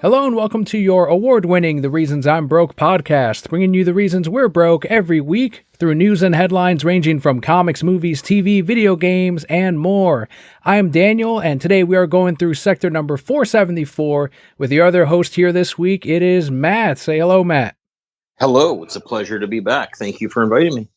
Hello and welcome to your award-winning The Reasons I'm Broke podcast, bringing you the reasons we're broke every week through news and headlines ranging from comics, movies, TV, video games, and more. I am Daniel, and today we are going through sector number 474 with the other host here this week. It is Matt. Say hello, Matt. Hello, it's a pleasure to be back. Thank you for inviting me.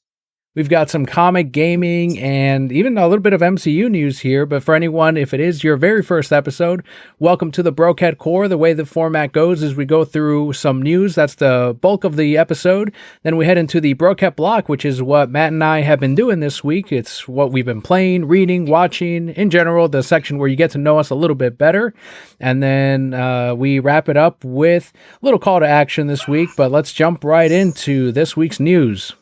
We've got some comic, gaming, and even a little bit of MCU news here. But for anyone, if it is your very first episode, welcome to the Brokehead Core. The way the format goes is we go through some news. That's the bulk of the episode. Then we head into the Brokehead block, which is what Matt and I have been doing this week. It's what we've been playing, reading, watching, in general, the section where you get to know us a little bit better. And then we wrap it up with a little call to action this week. But let's jump right into this week's news.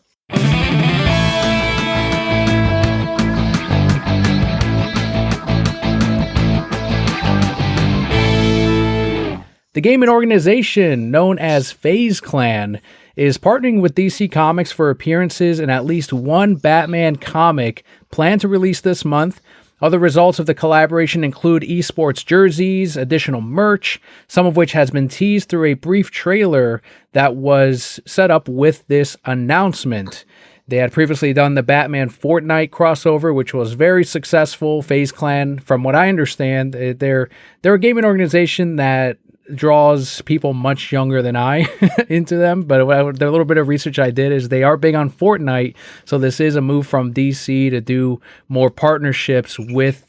The gaming organization known as FaZe Clan is partnering with DC Comics for appearances in at least one Batman comic planned to release this month. Other results of the collaboration include esports jerseys, additional merch, some of which has been teased through a brief trailer that was set up with this announcement. They had previously done the Batman Fortnite crossover, which was very successful. FaZe Clan, from what I understand, they're a gaming organization that draws people much younger than I into them, but the little bit of research I did is they are big on Fortnite, so this is a move from DC to do more partnerships with,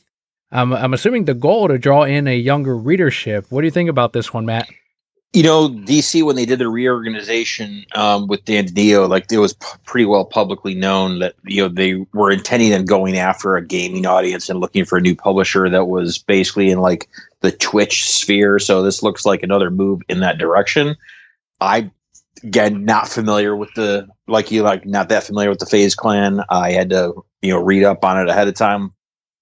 I'm assuming the goal to draw in a younger readership. What do you think about this one, Matt? You know, DC, when they did the reorganization with Dan DiDio, like it was pretty well publicly known that, you know, they were intending on going after a gaming audience and looking for a new publisher that was basically in like the Twitch sphere. So this looks like another move in that direction. I, again, not familiar with not that familiar with the FaZe Clan. I had to, read up on it ahead of time.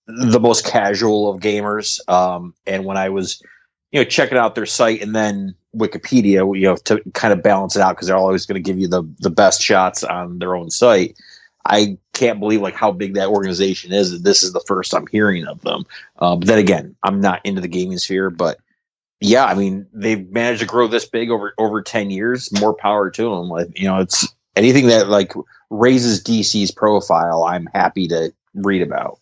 The most casual of gamers. And when I was, checking out their site and then Wikipedia, to kind of balance it out, because they're always going to give you the best shots on their own site. I can't believe like how big that organization is. This is the first I'm hearing of them. But then again, I'm not into the gaming sphere, but yeah, I mean, they've managed to grow this big over 10 years. More power to them. Like, it's anything that like raises DC's profile, I'm happy to read about.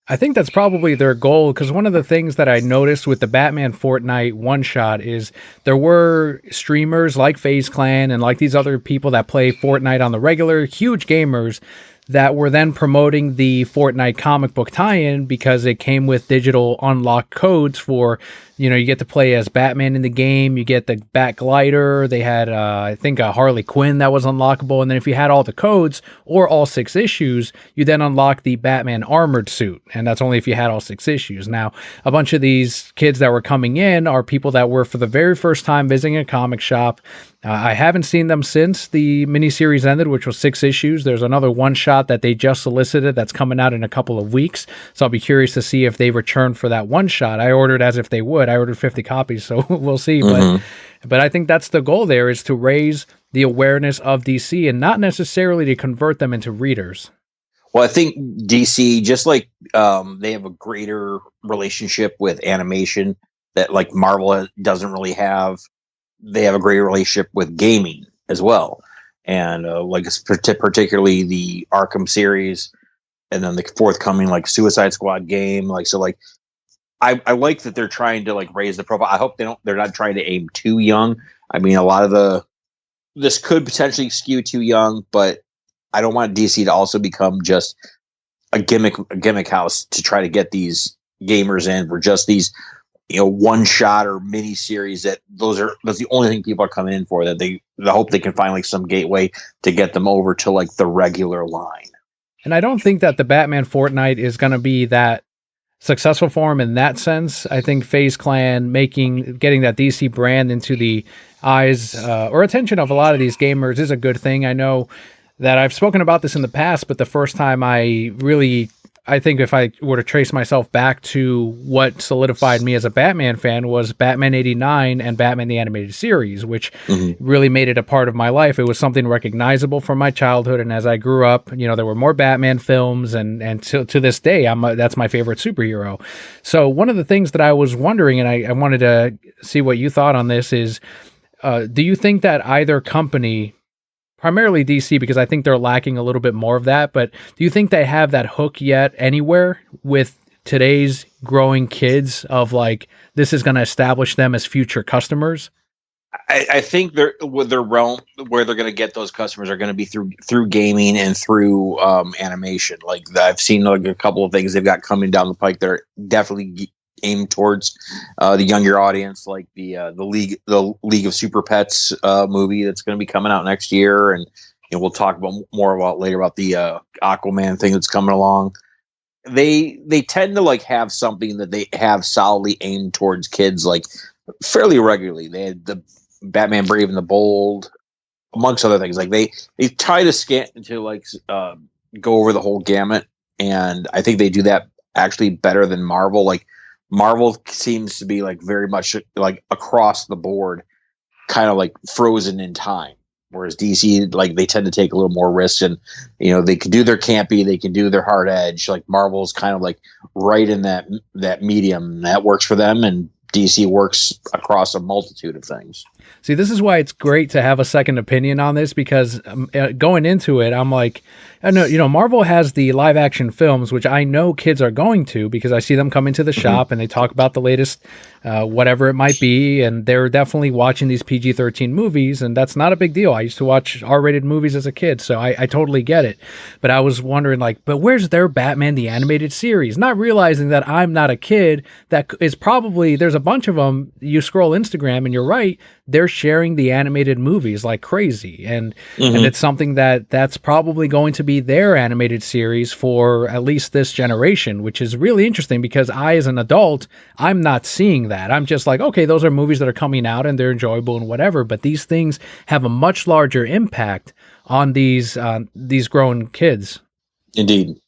I think that's probably their goal, because one of the things that I noticed with the Batman Fortnite one-shot is there were streamers like FaZe Clan and like these other people that play Fortnite on the regular, huge gamers, that were then promoting the Fortnite comic book tie-in because it came with digital unlock codes for, you get to play as Batman in the game, you get the Bat Glider, they had, I think, a Harley Quinn that was unlockable, and then if you had all the codes or all 6 issues, you then unlock the Batman armored suit, and that's only if you had all 6 issues. Now, a bunch of these kids that were coming in are people that were for the very first time visiting a comic shop. I haven't seen them since the miniseries ended, which was 6 issues. There's another one-shot that they just solicited that's coming out in a couple of weeks, so I'll be curious to see if they return for that one-shot. I ordered as if they would. I ordered 50 copies, so we'll see. Mm-hmm. But I think that's the goal there, is to raise the awareness of DC and not necessarily to convert them into readers. Well, I think DC, just like they have a greater relationship with animation that like Marvel doesn't really have. They have a great relationship with gaming as well. And like particularly the Arkham series, and then the forthcoming like Suicide Squad game. Like, so like, I like that they're trying to like raise the profile. I hope they're not trying to aim too young. I mean, a lot of this could potentially skew too young, but I don't want DC to also become just a gimmick house to try to get these gamers in for just these, one shot or mini series. That's the only thing people are coming in for, that they hope they can find like some gateway to get them over to like the regular line. And I don't think that the Batman Fortnite is going to be that successful for him in that sense. I think FaZe Clan getting that DC brand into the eyes or attention of a lot of these gamers is a good thing. I know that I've spoken about this in the past, but the first time I really I think if I were to trace myself back to what solidified me as a Batman fan was Batman 89 and Batman the Animated Series, which Mhm. really made it a part of my life. It was something recognizable from my childhood, and as I grew up, there were more Batman films, and to this day, that's my favorite superhero. So one of the things that I was wondering, and I wanted to see what you thought on this, is do you think that either company, primarily DC, because I think they're lacking a little bit more of that. But do you think they have that hook yet anywhere with today's growing kids of like, this is going to establish them as future customers? I think they're with their realm where they're going to get those customers are going to be through gaming and through animation. Like I've seen like a couple of things they've got coming down the pike. They're definitely aimed towards the younger audience, like the League of Super Pets movie that's going to be coming out next year, and we'll talk more about later about the Aquaman thing that's coming along. They tend to like have something that they have solidly aimed towards kids like fairly regularly. They had the Batman Brave and the Bold, amongst other things. Like they try to go over the whole gamut, and I think they do that actually better than Marvel. Like Marvel seems to be like very much like across the board, kind of like frozen in time. Whereas DC, like they tend to take a little more risks, and they can do their campy, they can do their hard edge. Like Marvel's kind of like right in that medium that works for them, and DC works across a multitude of things. See, this is why it's great to have a second opinion on this, because going into it, I'm like, I know, Marvel has the live action films, which I know kids are going to because I see them come into the shop and they talk about the latest, whatever it might be. And they're definitely watching these PG-13 movies, and that's not a big deal. I used to watch R-rated movies as a kid, so I totally get it. But I was wondering, like, but where's their Batman the Animated Series? Not realizing that I'm not a kid that is probably, there's a bunch of them. You scroll Instagram and you're right, they're sharing the animated movies like crazy, and it's something that's probably going to be their animated series for at least this generation, which is really interesting because I, as an adult, I'm not seeing that. I'm just like, okay, those are movies that are coming out and they're enjoyable and whatever, but these things have a much larger impact on these grown kids. Indeed.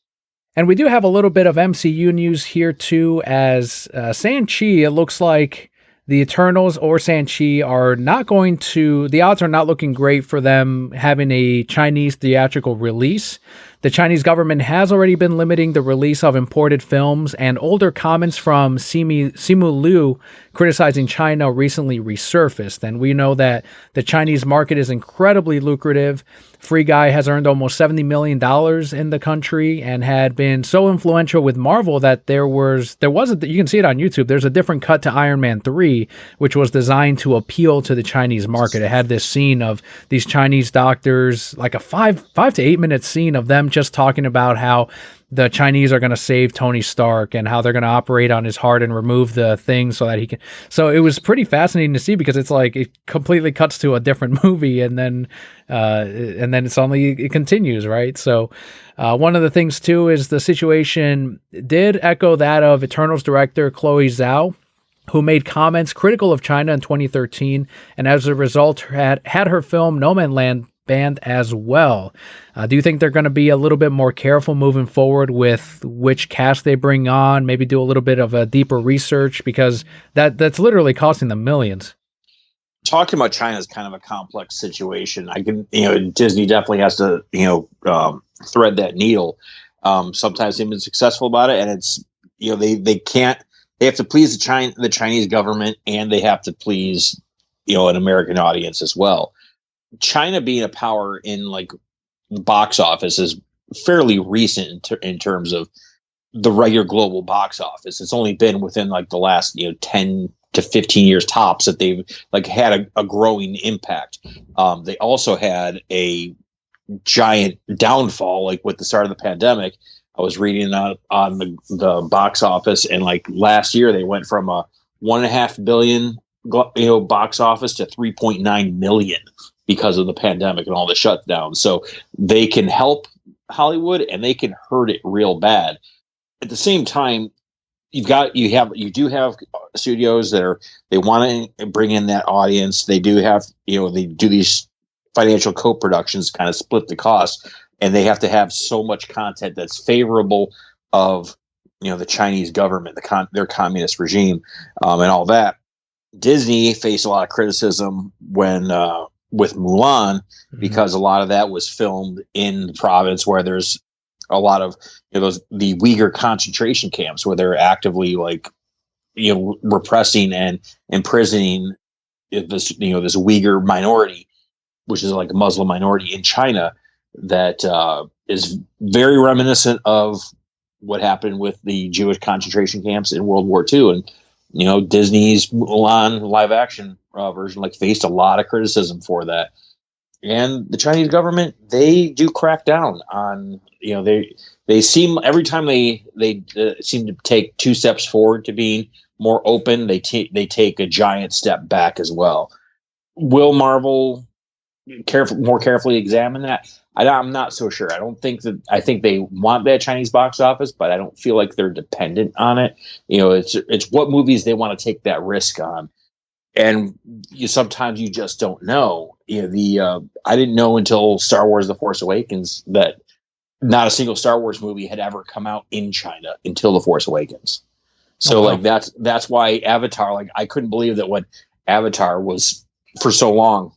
And we do have a little bit of MCU news here too, as Shang-Chi, it looks like the Eternals or Shang-Chi are not going to, the odds are not looking great for them having a Chinese theatrical release. The Chinese government has already been limiting the release of imported films, and older comments from Simu Liu criticizing China recently resurfaced. And we know that the Chinese market is incredibly lucrative. Free Guy has earned almost $70 million in the country and had been so influential with Marvel that there wasn't, you can see it on YouTube, there's a different cut to Iron Man 3, which was designed to appeal to the Chinese market. It had this scene of these Chinese doctors, like a 5 to 8 minute scene of them just talking about how the Chinese are going to save Tony Stark and how they're going to operate on his heart and remove the thing so that he can. So it was pretty fascinating to see, because it's like it completely cuts to a different movie, and then suddenly it continues, right? So one of the things too is the situation did echo that of Eternals director Chloe Zhao, who made comments critical of China in 2013, and as a result had her film No Man Land banned as well. Do you think they're going to be a little bit more careful moving forward with which cast they bring on, maybe do a little bit of a deeper research, because that's literally costing them millions? Talking about China is kind of a complex situation. Disney definitely has to, thread that needle. Sometimes they've been successful about it, and it's, they have to please the Chinese government, and they have to please, an American audience as well. China being a power in like the box office is fairly recent in terms of the regular global box office. It's only been within like the last 10 to 15 years tops that they've like had a growing impact. They also had a giant downfall like with the start of the pandemic. I was reading on the box office, and like last year they went from a 1.5 billion box office to 3.9 million because of the pandemic and all the shutdowns. So they can help Hollywood and they can hurt it real bad. At the same time, you do have studios that they want to bring in that audience. They do have, they do these financial co-productions, kind of split the cost, and they have to have so much content that's favorable of the Chinese government, their communist regime, and all that. Disney faced a lot of criticism when with Mulan, because a lot of that was filmed in the province where there's a lot of the Uyghur concentration camps where they're actively repressing and imprisoning this this Uyghur minority, which is like a Muslim minority in China, that is very reminiscent of what happened with the Jewish concentration camps in World War II. And Disney's Mulan live action version faced a lot of criticism for that. And the Chinese government, they do crack down on they seem, every time they seem to take two steps forward to being more open, they take a giant step back as well. Will Marvel more carefully examine that? I'm not so sure. I think they want that Chinese box office, but I don't feel like they're dependent on it. It's what movies they want to take that risk on. And sometimes you just don't know. I didn't know until Star Wars: The Force Awakens that not a single Star Wars movie had ever come out in China until The Force Awakens. So that's why Avatar, I couldn't believe that when Avatar was for so long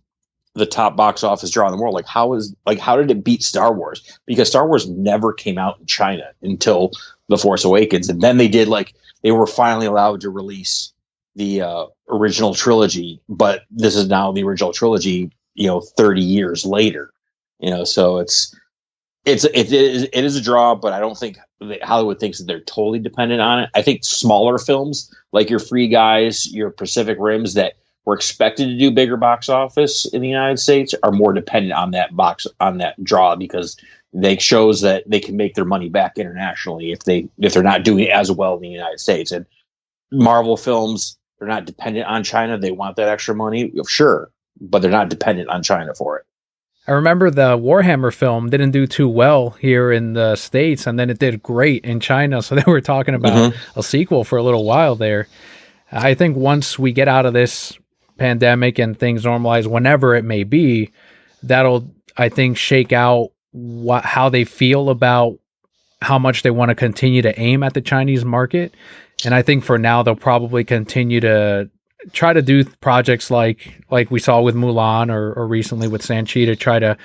the top box office draw in the world. How did it beat Star Wars? Because Star Wars never came out in China until The Force Awakens, and then they were finally allowed to release the original trilogy. But this is now the original trilogy, 30 years later. So it is a draw, but I don't think Hollywood thinks that they're totally dependent on it. I think smaller films like your Free Guys, your Pacific Rims that were expected to do bigger box office in the United States are more dependent on that draw, because they shows that they can make their money back internationally if they're not doing as well in the United States. And Marvel films, they're not dependent on China. They want that extra money, sure, but they're not dependent on China for it. I remember the Warhammer film didn't do too well here in the States, and then it did great in China. So they were talking about a sequel for a little while there. I think once we get out of this pandemic and things normalize, whenever it may be, that'll, I think, shake out how they feel about how much they want to continue to aim at the Chinese market. And I think for now, they'll probably continue to try to do projects like we saw with Mulan or recently with Shang-Chi to try to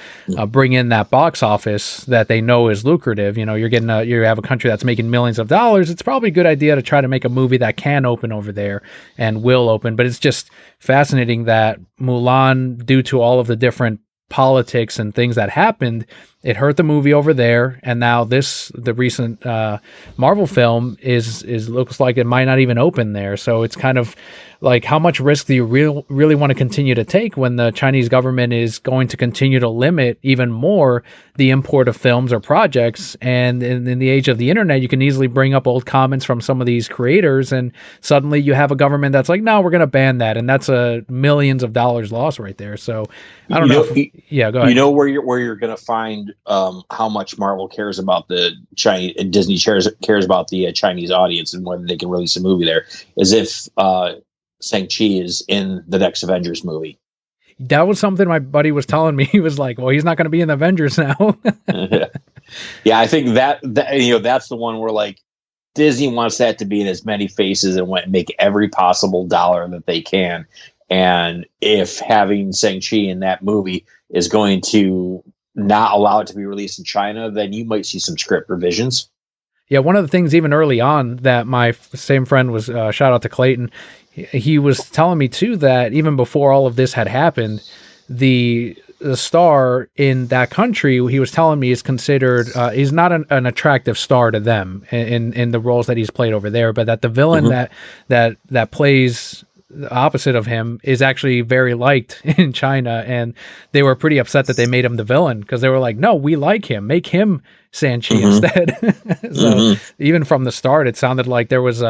bring in that box office that they know is lucrative. You have a country that's making millions of dollars. It's probably a good idea to try to make a movie that can open over there and will open. But it's just fascinating that Mulan, due to all of the different politics and things that happened, it hurt the movie over there, and now the recent Marvel film is looks like it might not even open there. So it's kind of like, how much risk do you really want to continue to take when the Chinese government is going to continue to limit even more the import of films or projects? And in the age of the internet, you can easily bring up old comments from some of these creators, and suddenly you have a government that's like, no, we're going to ban that, and that's a millions of dollars loss right there. So I don't know. Yeah, go ahead. Where you're going to find how much Marvel cares about the Chinese, and Disney cares about the Chinese audience and whether they can release a movie there, is if Shang-Chi is in the next Avengers movie. That was something my buddy was telling me. He was like, well, he's not going to be in the Avengers now. Yeah, I think that that's the one where Disney wants that to be in as many faces and make every possible dollar that they can. And if having Shang-Chi in that movie is going to not allow it to be released in China, then you might see some script revisions. Yeah, one of the things even early on that my same friend was, shout out to Clayton, he was telling me too that even before all of this had happened, the star in that country, he was telling me, is considered, he's not an attractive star to them in the roles that he's played over there, but that the villain that plays the opposite of him is actually very liked in China, and they were pretty upset that they made him the villain, because they were like, no, we like him, make him Shang-Chi instead. So even from the start, it sounded like there was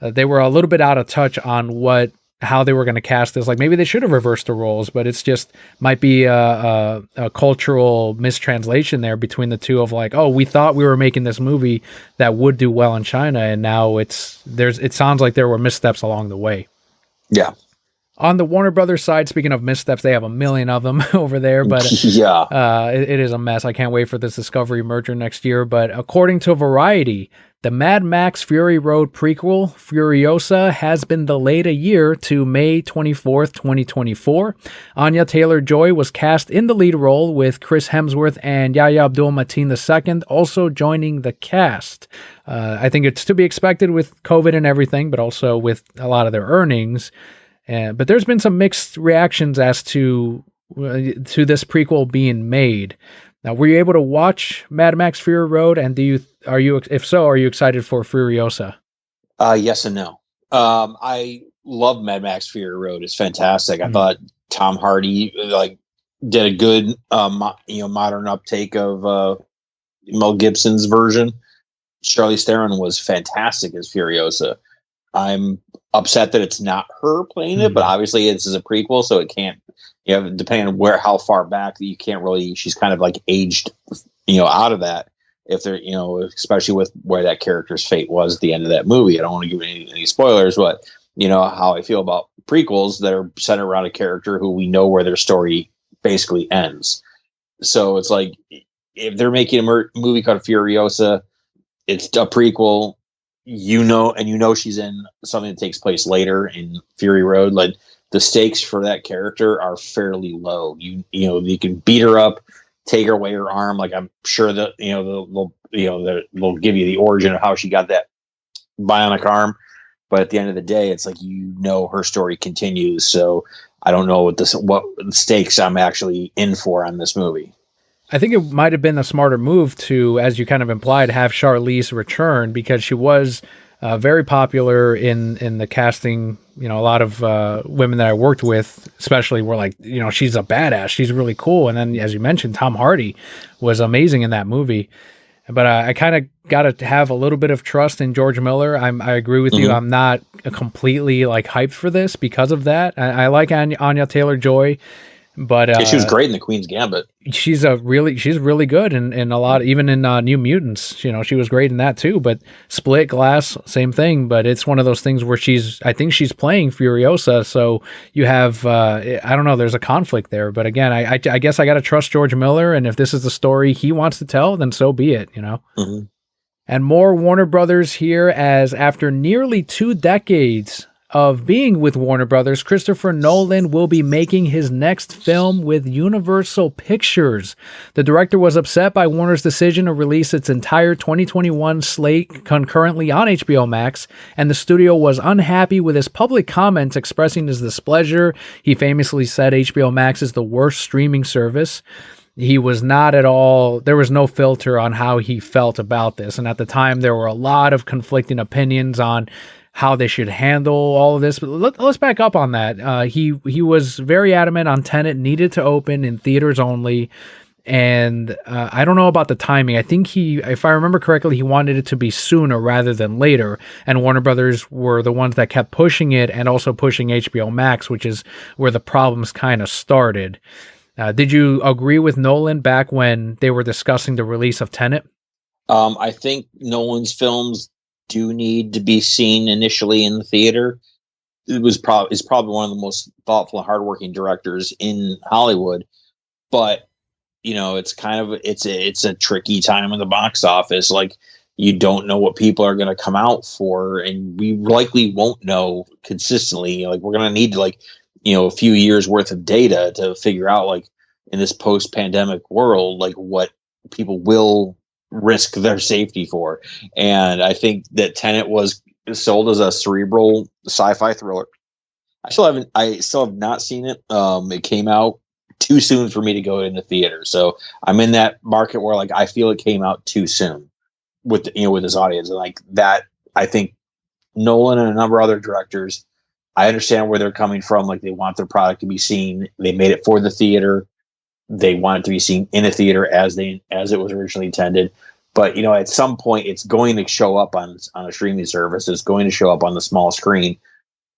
they were a little bit out of touch on how they were going to cast this. Like, maybe they should have reversed the roles, but it's just might be a cultural mistranslation there between the two of like, oh, we thought we were making this movie that would do well in China, and now it sounds like there were missteps along the way. Yeah. On the Warner Brothers side, speaking of missteps, they have a million of them over there, but it is a mess. I can't wait for this Discovery merger next year. But according to Variety, The Mad Max Fury Road prequel, Furiosa, has been delayed a year to May 24th, 2024. Anya Taylor-Joy was cast in the lead role, with Chris Hemsworth and Yahya Abdul-Mateen II also joining the cast. I think it's to be expected with COVID and everything, but also with a lot of their earnings. But there's been some mixed reactions as to this prequel being made. Now, were you able to watch Mad Max Fury Road, and if so, are you excited for Furiosa? Yes and no. I love Mad Max Fury Road. It's fantastic. I thought Tom Hardy did a good modern uptake of Mel Gibson's version. Charlize Theron was fantastic as Furiosa. I'm upset that it's not her playing it, but obviously this is a prequel, so it can't. Depending on how far back, you can't really. She's kind of aged, out of that. If they're, especially with where that character's fate was at the end of that movie. I don't want to give any spoilers, but how I feel about prequels that are centered around a character who we know where their story basically ends. So it's like, if they're making a movie called Furiosa, it's a prequel, and she's in something that takes place later in Fury Road. Like, the stakes for that character are fairly low. You can beat her up, take her away her arm. Like, I'm sure that they'll give you the origin of how she got that bionic arm, but at the end of the day, it's like, her story continues. So I don't know what stakes I'm actually in for on this movie. I think it might have been a smarter move to, as you kind of implied, have Charlize return, because she was very popular in the casting. A lot of women that I worked with, especially, were like, she's a badass. She's really cool. And then, as you mentioned, Tom Hardy was amazing in that movie. But I kind of got to have a little bit of trust in George Miller. I agree with you. I'm not completely hyped for this because of that. I like Anya Taylor-Joy. But she was great in The Queen's Gambit. She's really good in a lot, even in New Mutants. She was great in that too. But Split, Glass, same thing. But it's one of those things where I think she's playing Furiosa. So you have, I don't know, there's a conflict there. But again, I guess I got to trust George Miller. And if this is the story he wants to tell, then so be it, And more Warner Brothers here, as after nearly 2 decades of being with Warner Brothers, Christopher Nolan will be making his next film with Universal Pictures. The director was upset by Warner's decision to release its entire 2021 slate concurrently on HBO Max, and the studio was unhappy with his public comments expressing his displeasure. He famously said HBO Max is the worst streaming service. He was not at all, there was no filter on how he felt about this. And at the time, there were a lot of conflicting opinions on how they should handle all of this. But let's back up on that. He was very adamant on Tenet needed to open in theaters only. And I don't know about the timing. I think if I remember correctly, he wanted it to be sooner rather than later. And Warner Brothers were the ones that kept pushing it, and also pushing HBO Max, which is where the problems kind of started. Did you agree with Nolan back when they were discussing the release of Tenet? I think Nolan's films do need to be seen initially in the theater. It's probably one of the most thoughtful and hardworking directors in Hollywood, but it's a tricky time in the box office. Like, you don't know what people are going to come out for, and we likely won't know consistently. Like, we're going to need a few years worth of data to figure out, in this post-pandemic world, what people will risk their safety for. And I think that Tenet was sold as a cerebral sci-fi thriller. I still have not seen it. It came out too soon for me to go in the theater. So I'm in that market where I feel it came out too soon with with this audience. And that, I think Nolan and a number of other directors, I understand where they're coming from. They want their product to be seen. They made it for the theater. They want it to be seen in a theater as it was originally intended. But at some point, it's going to show up on a streaming service. It's going to show up on the small screen,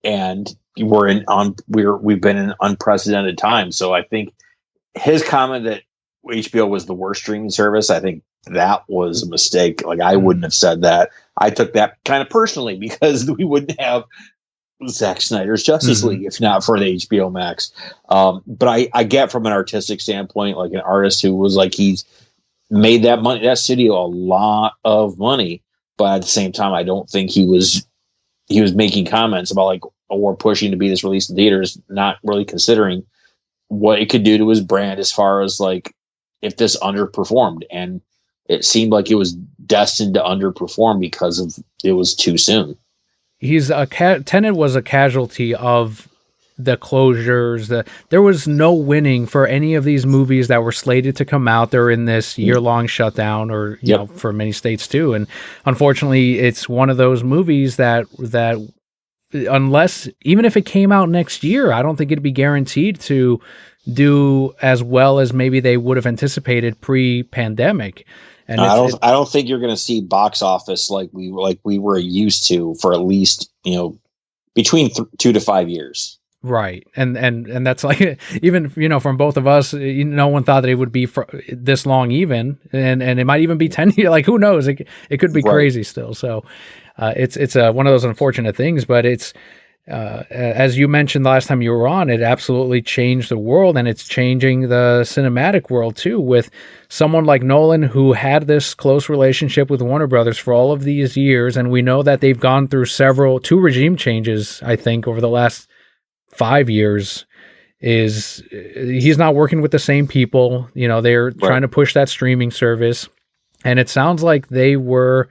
and we've been in unprecedented times. So I think his comment that HBO was the worst streaming service, I think that was a mistake. I wouldn't have said that. I took that kind of personally, because we wouldn't have Zack Snyder's Justice League if not for the HBO Max. But I get, from an artistic standpoint, an artist who was he's made that studio a lot of money. but at the same time, I don't think he was making comments about like, oh, we're pushing to be this released in theaters, not really considering what it could do to his brand as far as like if this underperformed. And it seemed like it was destined to underperform because of it was too soon. Tenet was a casualty of the closures. There was no winning for any of these movies that were slated to come out. They're in this year-long shutdown, or you know, for many states too. And unfortunately, it's one of those movies that unless, even if it came out next year, I don't think it'd be guaranteed to do as well as maybe they would have anticipated pre-pandemic. And I don't think you're going to see box office like we were used to for at least, you know, between 2 to 5 years. Right. And that's like, even, you know, from both of us, no one thought that it would be for this long even, and it might even be 10 years, like who knows, it could be crazy still. So it's one of those unfortunate things, but it's, as you mentioned last time you were on, it absolutely changed the world, and it's changing the cinematic world too, with someone like Nolan, who had this close relationship with Warner Brothers for all of these years. And we know that they've gone through two regime changes, I think, over the last 5 years. He's not working with the same people. You know, they're trying to push that streaming service. And it sounds like they were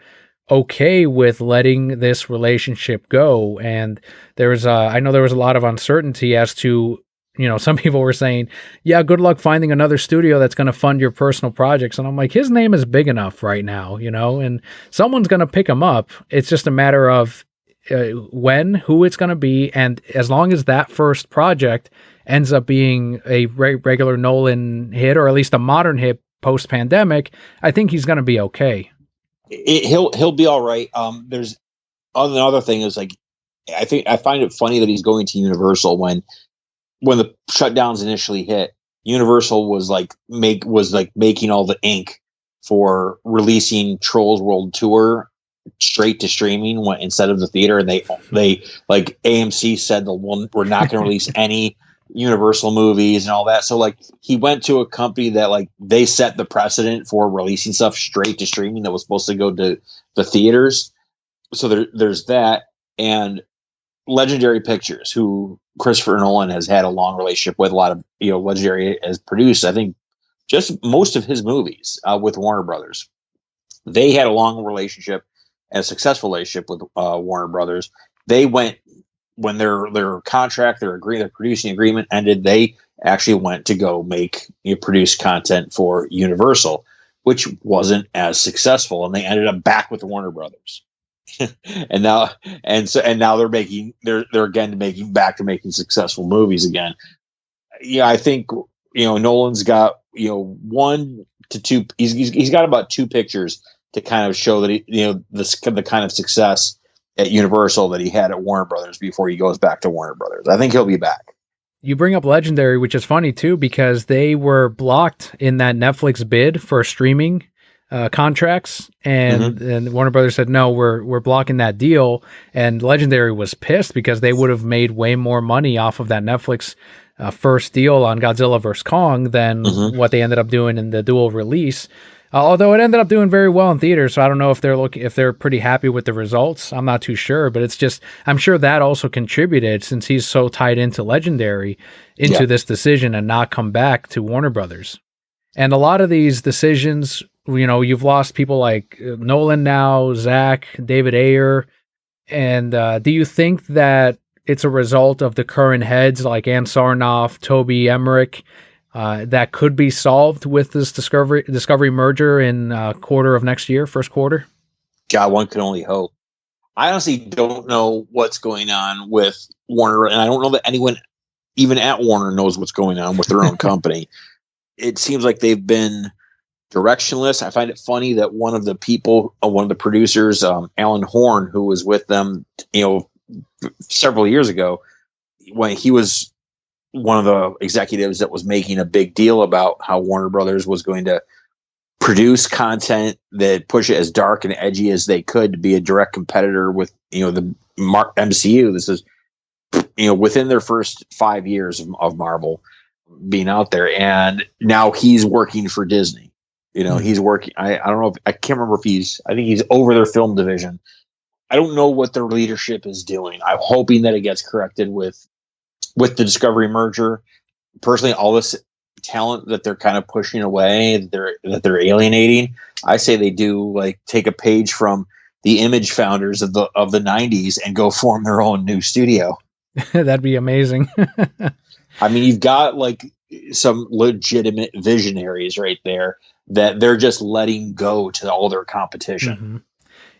okay with letting this relationship go. And I know there was a lot of uncertainty as to, you know, some people were saying, yeah, good luck finding another studio that's going to fund your personal projects. And I'm like, his name is big enough right now, you know, and someone's going to pick him up. It's just a matter of who it's going to be. And as long as that first project ends up being a regular Nolan hit, or at least a modern hit post-pandemic, I think he's going to be okay. He'll be all right. There's another thing is like, I find it funny that he's going to Universal when the shutdowns initially hit. Universal was making all the ink for releasing Trolls World Tour straight to streaming instead of the theater, and they like AMC said we're not going to release any Universal movies and all that. So like he went to a company that like they set the precedent for releasing stuff straight to streaming that was supposed to go to the theaters. So there's that. And Legendary Pictures, who Christopher Nolan has had a long relationship with, a lot of, you know, Legendary has produced, I think, just most of his movies with Warner Brothers. They had a long relationship and a successful relationship with Warner Brothers. They went, when their contract, their producing agreement ended, they actually went to go produce content for Universal, which wasn't as successful, and they ended up back with Warner Brothers. and now they're again making successful movies again. Yeah, I think, you know, Nolan's got, you know, 1 to 2. He's got about 2 pictures to kind of show that the kind of success at Universal that he had at Warner Brothers before he goes back to Warner Brothers. I think he'll be back. You bring up Legendary, which is funny too, because they were blocked in that Netflix bid for streaming contracts, and Warner Brothers said, no, we're blocking that deal. And Legendary was pissed because they would have made way more money off of that Netflix first deal on Godzilla vs. Kong than what they ended up doing in the dual release. Although it ended up doing very well in theaters, so I don't know if they're pretty happy with the results. I'm not too sure, but it's just, I'm sure that also contributed, since he's so tied into Legendary, into this decision and not come back to Warner Brothers. And a lot of these decisions, you know, you've lost people like Nolan now, Zach, David Ayer, and do you think that it's a result of the current heads like Ann Sarnoff, Toby Emmerich, that could be solved with this Discovery merger in quarter of next year, first quarter? God, one can only hope. I honestly don't know what's going on with Warner, and I don't know that anyone, even at Warner, knows what's going on with their own company. It seems like they've been directionless. I find it funny that one of the producers, Alan Horn, who was with them, you know, several years ago, when he was one of the executives that was making a big deal about how Warner Brothers was going to produce content that push it as dark and edgy as they could to be a direct competitor with, you know, the MCU. This is, you know, within their first 5 years of Marvel being out there, and now he's working for Disney. He's working. I don't know. I can't remember if I think he's over their film division. I don't know what their leadership is doing. I'm hoping that it gets corrected with the Discovery merger. Personally, all this talent that they're kind of pushing away, that they're alienating, I say they do like take a page from the Image founders of the '90s and go form their own new studio. That'd be amazing. I mean, you've got like some legitimate visionaries right there that they're just letting go to all their competition. Mm-hmm.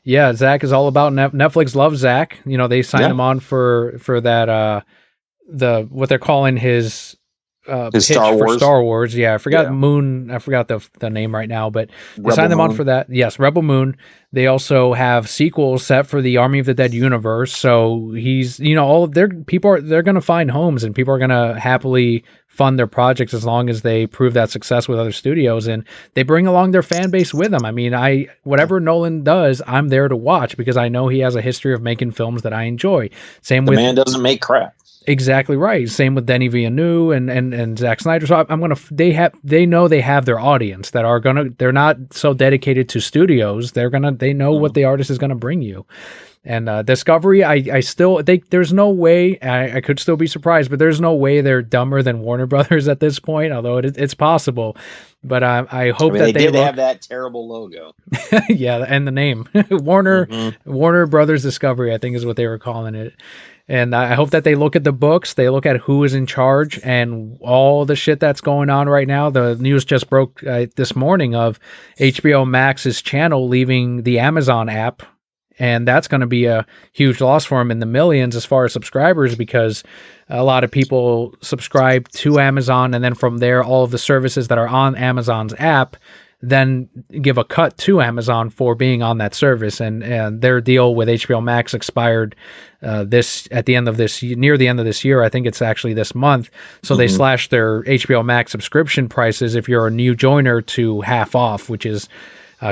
Yeah, Zach is all about Netflix loves Zach. They signed him on for that what they're calling his pitch Star for Wars. Star Wars. Yeah, I forgot Moon. I forgot the name right now, but they signed them on for that. Yes, Rebel Moon. They also have sequels set for the Army of the Dead universe. So he's, all of their people they're going to find homes, and people are going to happily fund their projects as long as they prove that success with other studios, and they bring along their fan base with them. I mean, whatever Nolan does, I'm there to watch because I know he has a history of making films that I enjoy. Same with man doesn't make crap. Exactly right. Same with Denis Villeneuve and Zack Snyder. So they know they have their audience they're not so dedicated to studios. They know what the artist is gonna bring you. And Discovery, I still think there's no way, I could still be surprised, but there's no way they're dumber than Warner Brothers at this point, although it's possible. But I hope that they have that terrible logo. Yeah, and the name Warner Brothers Discovery, I think is what they were calling it. And I hope that they look at the books, they look at who is in charge and all the shit that's going on right now. The news just broke this morning of HBO Max's channel leaving the Amazon app. And that's going to be a huge loss for them in the millions as far as subscribers, because a lot of people subscribe to Amazon. And then from there, all of the services that are on Amazon's app then give a cut to Amazon for being on that service. And their deal with HBO Max expired near the end of this year. I think it's actually this month. So they slashed their HBO Max subscription prices if you're a new joiner to half off, which is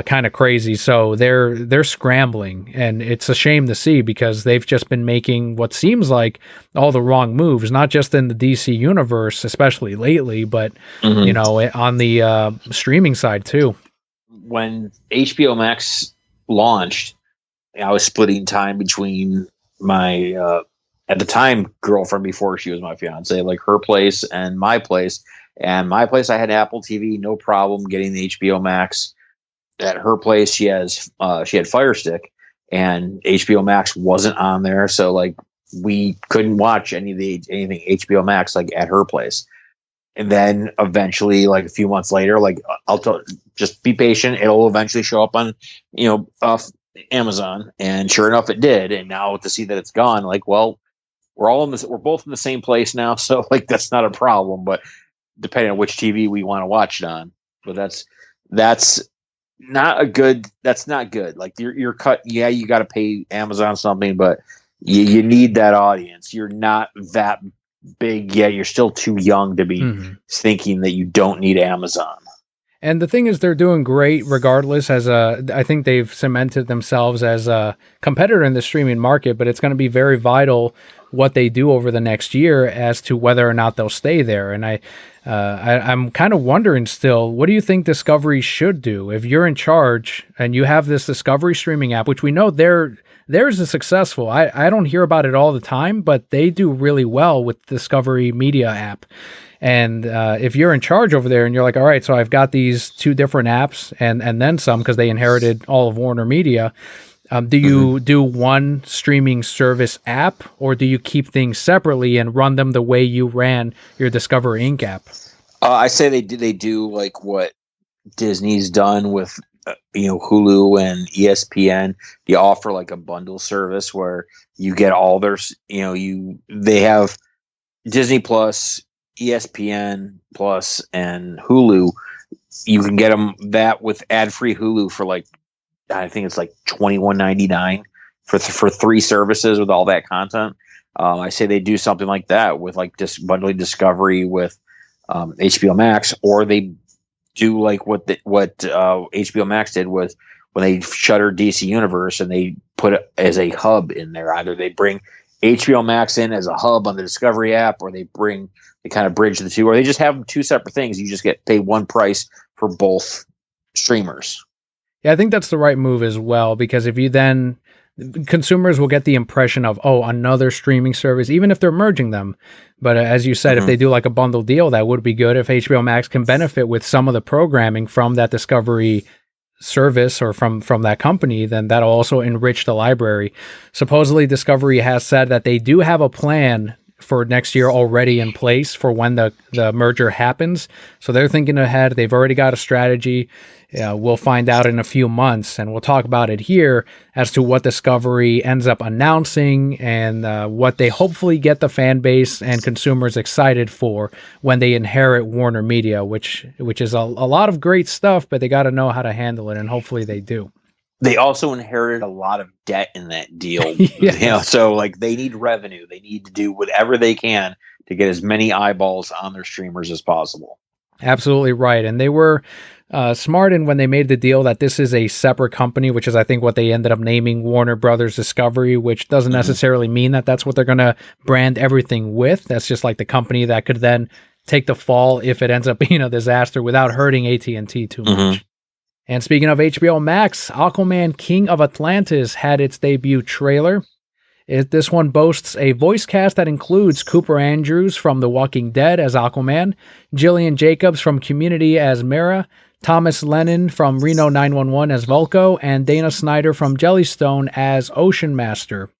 kind of crazy. So they're scrambling, and it's a shame to see because they've just been making what seems like all the wrong moves, not just in the DC universe, especially lately, but on the streaming side too. When HBO Max launched, I was splitting time between my at the time girlfriend before she was my fiance, like her place and my place. And my place, I had Apple TV, no problem getting the HBO Max. At her place, she had Fire Stick, and HBO Max wasn't on there, so like we couldn't watch anything HBO Max like at her place. And then eventually, like a few months later, like just be patient; it'll eventually show up on Amazon. And sure enough, it did. And now to see that it's gone, like, well, we're both in the same place now, so like that's not a problem. But depending on which TV we want to watch it on, but that's not good. Like you're cut. Yeah, you got to pay Amazon something, but you need that audience. You're not that big yet. You're still too young to be thinking that you don't need Amazon. And the thing is, they're doing great regardless. I think they've cemented themselves as a competitor in the streaming market, but it's going to be very vital what they do over the next year as to whether or not they'll stay there. And I'm kind of wondering still, what do you think Discovery should do if you're in charge and you have this Discovery streaming app, which we know theirs is successful. I don't hear about it all the time, but they do really well with Discovery Media app. And if you're in charge over there and you're like, all right, so I've got these two different apps and then some because they inherited all of Warner Media. Do you do one streaming service app, or do you keep things separately and run them the way you ran your Discovery Inc. app? I say they do like what Disney's done with Hulu and ESPN. You offer like a bundle service where you get all their they have Disney Plus, ESPN Plus, and Hulu. You can get them that with ad-free Hulu for like, I think it's like $21.99 for 3 services with all that content. I say they do something like that with like just bundling Discovery with HBO Max, or they do like what HBO Max did with when they shuttered DC Universe and they put it as a hub in there. Either they bring HBO Max in as a hub on the Discovery app, or they kind of bridge the two, or they just have 2 separate things. You just pay one price for both streamers. Yeah, I think that's the right move as well, because if you then consumers will get the impression of, oh, another streaming service, even if they're merging them. But as you said, if they do like a bundle deal, that would be good. If HBO Max can benefit with some of the programming from that Discovery service or from that company, then that'll also enrich the library. Supposedly Discovery has said that they do have a plan for next year already in place for when the merger happens. So they're thinking ahead. They've already got a strategy. We'll find out in a few months, and we'll talk about it here as to what Discovery ends up announcing and what they hopefully get the fan base and consumers excited for when they inherit Warner Media, which is a lot of great stuff, but they got to know how to handle it, and hopefully they do. They also inherited a lot of debt in that deal. Yes. So like they need revenue. They need to do whatever they can to get as many eyeballs on their streamers as possible. Absolutely right. And they were smart in when they made the deal that this is a separate company, which is, I think, what they ended up naming Warner Brothers Discovery, which doesn't necessarily mean that that's what they're going to brand everything with. That's just like the company that could then take the fall if it ends up being a disaster without hurting AT&T too much. And speaking of HBO Max, Aquaman King of Atlantis had its debut trailer. This one boasts a voice cast that includes Cooper Andrews from The Walking Dead as Aquaman, Jillian Jacobs from Community as Mera, Thomas Lennon from Reno 911 as Vulko, and Dana Snyder from Jellystone as Ocean Master.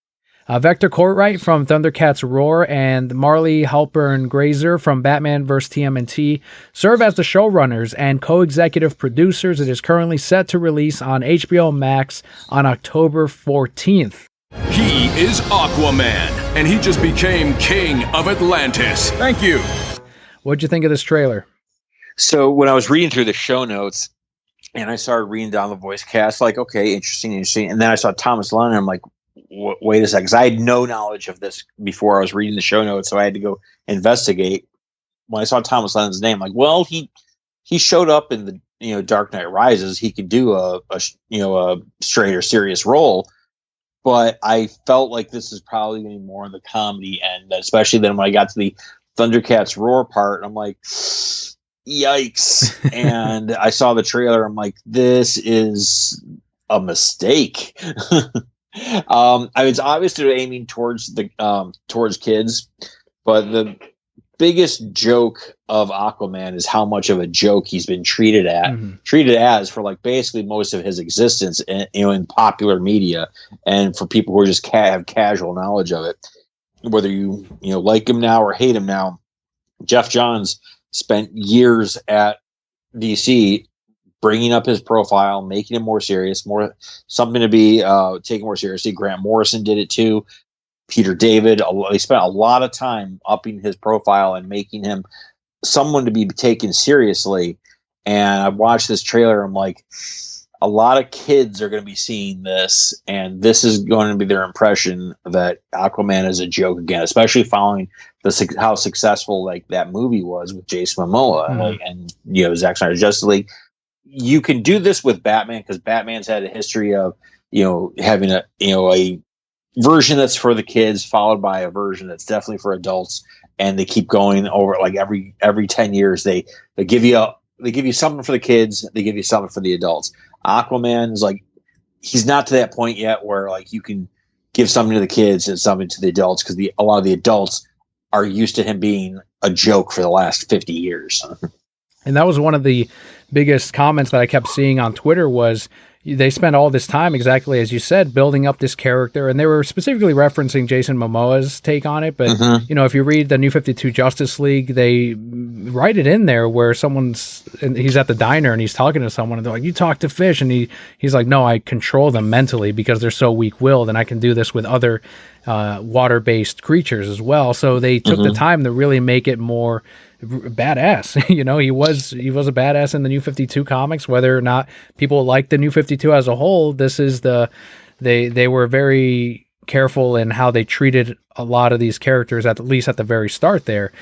Vector Courtwright from Thundercats Roar and Marley Halpern Grazer from Batman vs. TMNT serve as the showrunners and co-executive producers. It is currently set to release on HBO Max on October 14th. He is Aquaman, and he just became King of Atlantis. Thank you. What'd you think of this trailer? So when I was reading through the show notes and I started reading down the voice cast, like, okay, interesting. And then I saw Thomas Lennon. I'm like, wait a second, because I had no knowledge of this before I was reading the show notes, so I had to go investigate. When I saw Thomas Lennon's name, like, well, he showed up in the Dark Knight Rises. He could do a straight or serious role, but I felt like this is probably going to be more on the comedy end, especially then when I got to the Thundercats Roar part. I'm like, yikes! And I saw the trailer. I'm like, this is a mistake. It's obviously aiming towards kids, but the biggest joke of Aquaman is how much of a joke he's been treated as for like basically most of his existence in popular media, and for people who are just have casual knowledge of it, whether you like him now or hate him now. Jeff Johns spent years at DC bringing up his profile, making him more serious, something to be taken more seriously. Grant Morrison did it too. Peter David, they spent a lot of time upping his profile and making him someone to be taken seriously. And I watched this trailer. I'm like, a lot of kids are going to be seeing this, and this is going to be their impression that Aquaman is a joke again, especially following how successful like that movie was with Jason Momoa and Zack Snyder's Justice League. You can do this with Batman because Batman's had a history of having a version that's for the kids followed by a version that's definitely for adults, and they keep going over like every 10 years they give you something for the kids, they give you something for the adults. Aquaman is like, he's not to that point yet where like you can give something to the kids and something to the adults, because a lot of the adults are used to him being a joke for the last 50 years. And that was one of the biggest comments that I kept seeing on Twitter was they spent all this time, exactly as you said, building up this character. And they were specifically referencing Jason Momoa's take on it. But, if you read the New 52 Justice League, they write it in there where he's at the diner and he's talking to someone and they're like, you talk to fish. And he's like, no, I control them mentally because they're so weak-willed. And I can do this with other water-based creatures as well. So they took the time to really make it more badass. He was a badass in the New 52 comics. Whether or not people like the New 52 as a whole, this is they were very careful in how they treated a lot of these characters, at least at the very start there.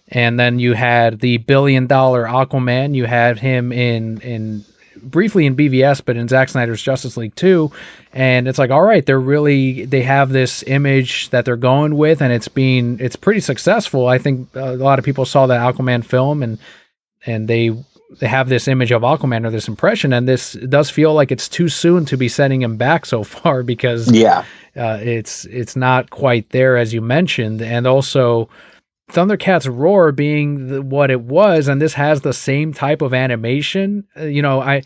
And then you had the $1 billion Aquaman. You had him in briefly in BVS, but in Zack Snyder's Justice League 2. And it's like, all right, they have this image that they're going with, and it's pretty successful. I think a lot of people saw that Aquaman film and they have this image of Aquaman or this impression, and this does feel like it's too soon to be sending him back so far because it's not quite there as you mentioned, and also Thundercats Roar being what it was, and this has the same type of animation. I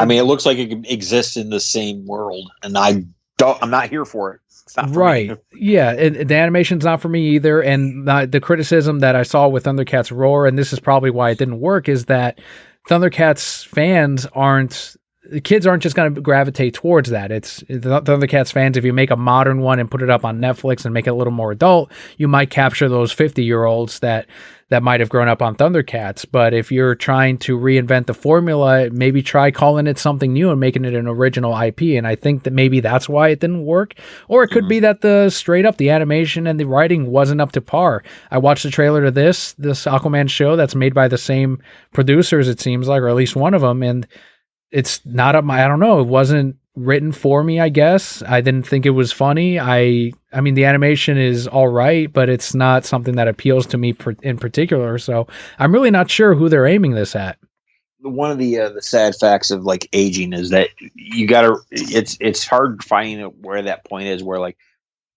mean, it looks like it could exist in the same world, and I'm not here for it. It's not for right. me. Yeah, the animation's not for me either. And the criticism that I saw with Thundercats Roar, and this is probably why it didn't work, is that Thundercats fans kids aren't just going to gravitate towards that. It's the Thundercats fans. If you make a modern one and put it up on Netflix and make it a little more adult, you might capture those 50-year-olds that might have grown up on Thundercats. But if you're trying to reinvent the formula, maybe try calling it something new and making it an original IP. And I think that maybe that's why it didn't work. Or it could be that the animation and the writing wasn't up to par. I watched the trailer to this Aquaman show that's made by the same producers, it seems like, or at least one of them. And it's not up I don't know. It wasn't written for me, I guess. I didn't think it was funny. I mean, the animation is all right, but it's not something that appeals to me in particular. So I'm really not sure who they're aiming this at. One of the sad facts of like aging is that it's hard finding where that point is, where like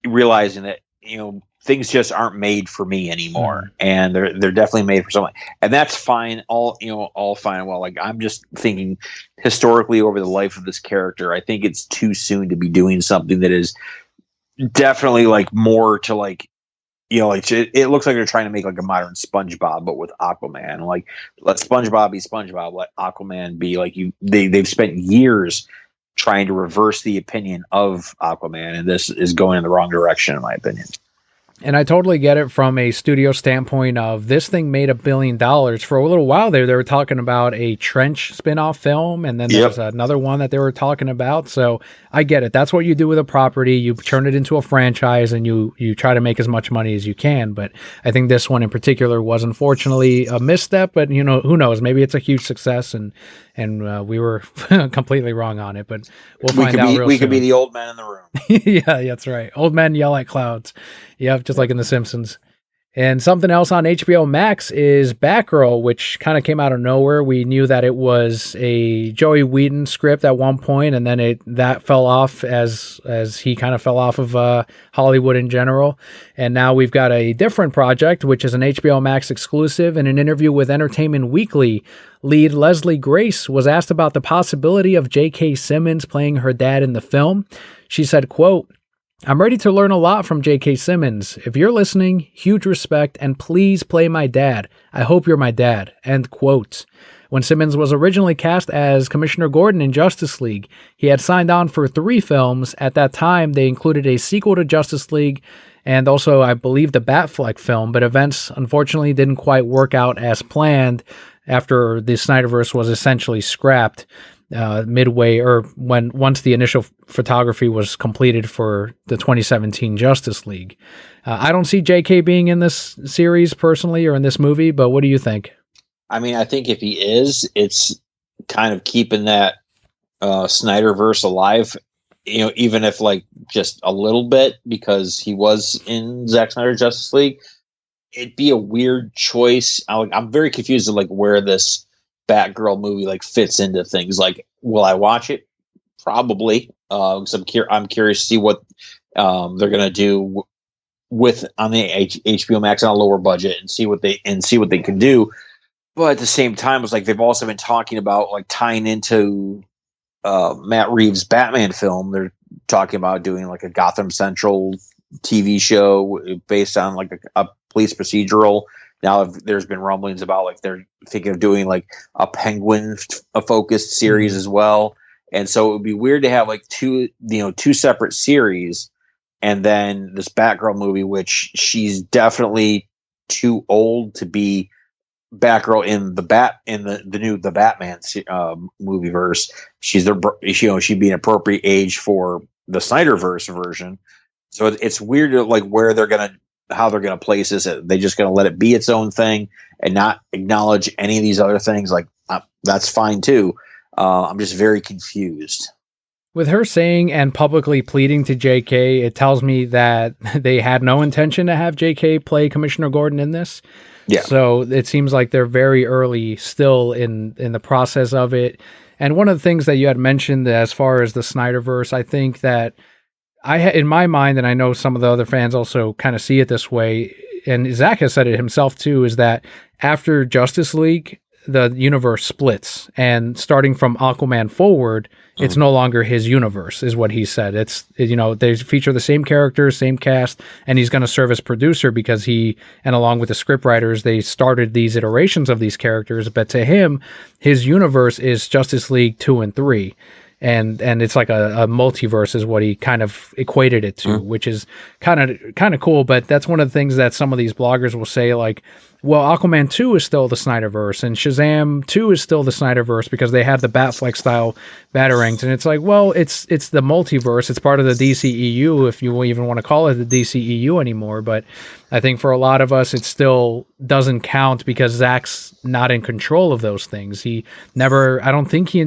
realizing that, things just aren't made for me anymore, and they're definitely made for someone, and that's fine. All fine and well. Like, I'm just thinking historically over the life of this character, I think it's too soon to be doing something that is definitely like more to like, it looks like they're trying to make like a modern SpongeBob, but with Aquaman. Like, let SpongeBob be SpongeBob, let Aquaman be like they've spent years trying to reverse the opinion of Aquaman, and this is going in the wrong direction, in my opinion. And I totally get it from a studio standpoint of this thing made $1 billion. For a little while there, they were talking about a Trench spin-off film, and then there was another one that they were talking about. So I get it. That's what you do with a property. You turn it into a franchise, and you try to make as much money as you can. But I think this one in particular was unfortunately a misstep, but who knows? Maybe it's a huge success, and we were completely wrong on it, but we'll find out real soon. We could be the old man in the room. Yeah, that's right. Old men yell at clouds. Yep, just like in The Simpsons. And something else on HBO Max is Batgirl, which kind of came out of nowhere. We knew that it was a Joey Whedon script at one point, and then that fell off as he kind of fell off of Hollywood in general. And now we've got a different project, which is an HBO Max exclusive. In an interview with Entertainment Weekly, lead Leslie Grace was asked about the possibility of J.K. Simmons playing her dad in the film. She said, quote, "I'm ready to learn a lot from J.K. Simmons. If you're listening, huge respect, and please play my dad. I hope you're my dad." End quote. When Simmons was originally cast as Commissioner Gordon in Justice League, he had signed on for 3 films. At that time, they included a sequel to Justice League and also, I believe, the Batfleck film, but events unfortunately didn't quite work out as planned after the Snyderverse was essentially scrapped midway, or once the initial photography was completed for the 2017 Justice League. I don't see JK being in this series personally, or in this movie, but what do you think? I mean, I think if he is, it's kind of keeping that Snyderverse alive, even if like just a little bit, because he was in Zack Snyder's Justice League. It'd be a weird choice. I'm very confused of like where this Batgirl movie like fits into things. Like, will I watch it? Probably. Because I'm curious to see what they're gonna do with on the HBO Max on a lower budget, and see what they can do. But at the same time, it's like they've also been talking about like tying into Matt Reeves' Batman film. They're talking about doing like a Gotham Central TV show based on like a police procedural. Now there's been rumblings about like they're thinking of doing like a Penguin focused series as well. And so it would be weird to have like two separate series, and then this Batgirl movie, which she's definitely too old to be Batgirl in the Batman movie verse. She'd be an appropriate age for the Snyderverse version. So it's weird to like how they're gonna place this. Are they just gonna let it be its own thing and not acknowledge any of these other things? Like that's fine too. I'm just very confused. With her saying and publicly pleading to JK, it tells me that they had no intention to have JK play Commissioner Gordon in this. Yeah. So it seems like they're very early still in the process of it. And one of the things that you had mentioned as far as the Snyderverse, I think that in my mind, and I know some of the other fans also kind of see it this way, and Zach has said it himself too, is that after Justice League, the universe splits, and starting from Aquaman forward, it's no longer his universe, is what he said. It's, they feature the same characters, same cast, and he's going to serve as producer because and along with the scriptwriters, they started these iterations of these characters. But to him, his universe is Justice League 2 and 3. And it's like a multiverse is what he kind of equated it to, which is kind of cool. But that's one of the things that some of these bloggers will say, like, well, Aquaman 2 is still the Snyderverse, and Shazam 2 is still the Snyderverse because they had the Batfleck style batarangs. And it's like, well, it's the multiverse. It's part of the DCEU, if you even want to call it the DCEU anymore. But I think for a lot of us, it still doesn't count because Zach's not in control of those things. I don't think he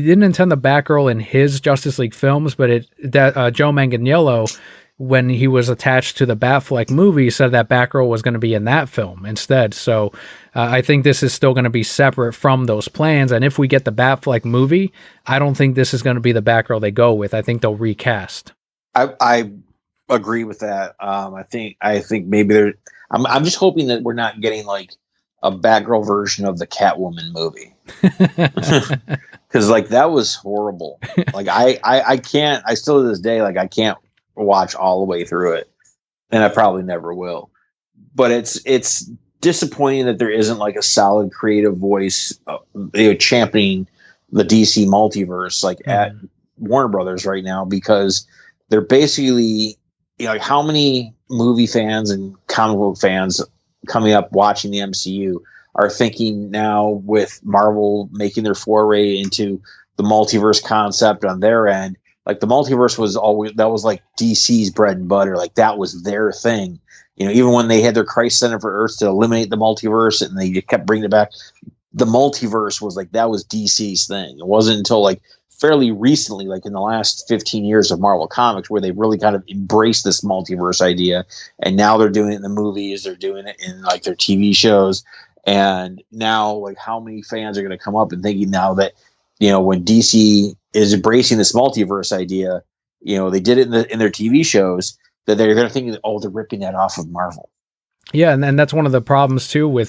didn't intend the Batgirl in his Justice League films, but Joe Manganiello, when he was attached to the Batfleck movie, said that Batgirl was going to be in that film instead. So I think this is still going to be separate from those plans. And if we get the Batfleck movie, I don't think this is going to be the Batgirl they go with. I think they'll recast. I agree with that. I think maybe I'm just hoping that we're not getting like a Batgirl version of the Catwoman movie. Because like that was horrible. Like I can't. I still to this day I can't watch all the way through it, and I probably never will. But it's disappointing that there isn't like a solid creative voice, championing the DC multiverse like at Warner Brothers right now, because they're basically like how many movie fans and comic book fans coming up watching the MCU are thinking now with Marvel making their foray into the multiverse concept on their end. Like the multiverse was like DC's bread and butter. Like that was their thing. Even when they had their Crisis Center for Earth to eliminate the multiverse and they kept bringing it back, the multiverse was like, that was DC's thing. It wasn't until like fairly recently, like in the last 15 years of Marvel Comics, where they really kind of embraced this multiverse idea. And now they're doing it in the movies. They're doing it in like their TV shows. And now, like, how many fans are going to come up and thinking now that, when DC is embracing this multiverse idea, they did it in their TV shows, that they're going to think, oh, they're ripping that off of Marvel. Yeah, and that's one of the problems too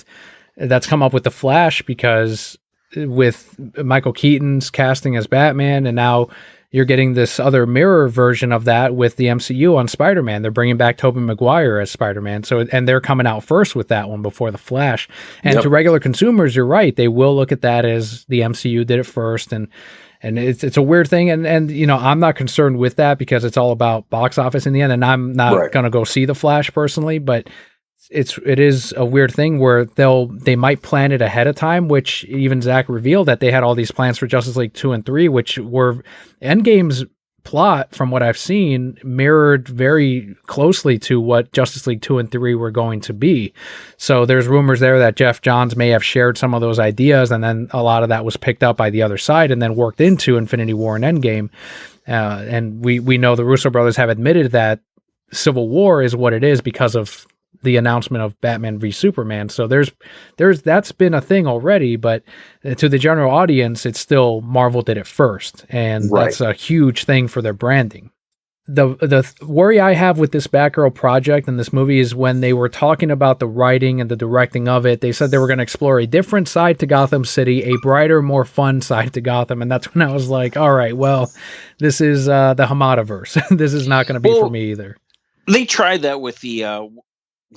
that's come up with the Flash, because with Michael Keaton's casting as Batman, and now you're getting this other mirror version of that with the MCU on Spider-Man. They're bringing back Tobey Maguire as Spider-Man. And they're coming out first with that one before the Flash. And to regular consumers, you're right. They will look at that as the MCU did it first. And it's a weird thing. And I'm not concerned with that because it's all about box office in the end. And I'm not going to go see the Flash personally, but it is a weird thing where they might plan it ahead of time, which even Zach revealed that they had all these plans for Justice League 2 and 3, which were Endgame's plot, from what I've seen, mirrored very closely to what Justice League 2 and 3 were going to be. So there's rumors there that Jeff Johns may have shared some of those ideas, and then a lot of that was picked up by the other side and then worked into Infinity War and Endgame. And we know the Russo brothers have admitted that Civil War is what it is because of the announcement of Batman v Superman. So that's been a thing already, but to the general audience, it's still Marvel did it first. And that's a huge thing for their branding. The worry I have with this Batgirl project and this movie is when they were talking about the writing and the directing of it, they said they were going to explore a different side to Gotham City, a brighter, more fun side to Gotham. And that's when I was like, all right, well, this is the Hamadaverse. This is not going to be for me either. They tried that with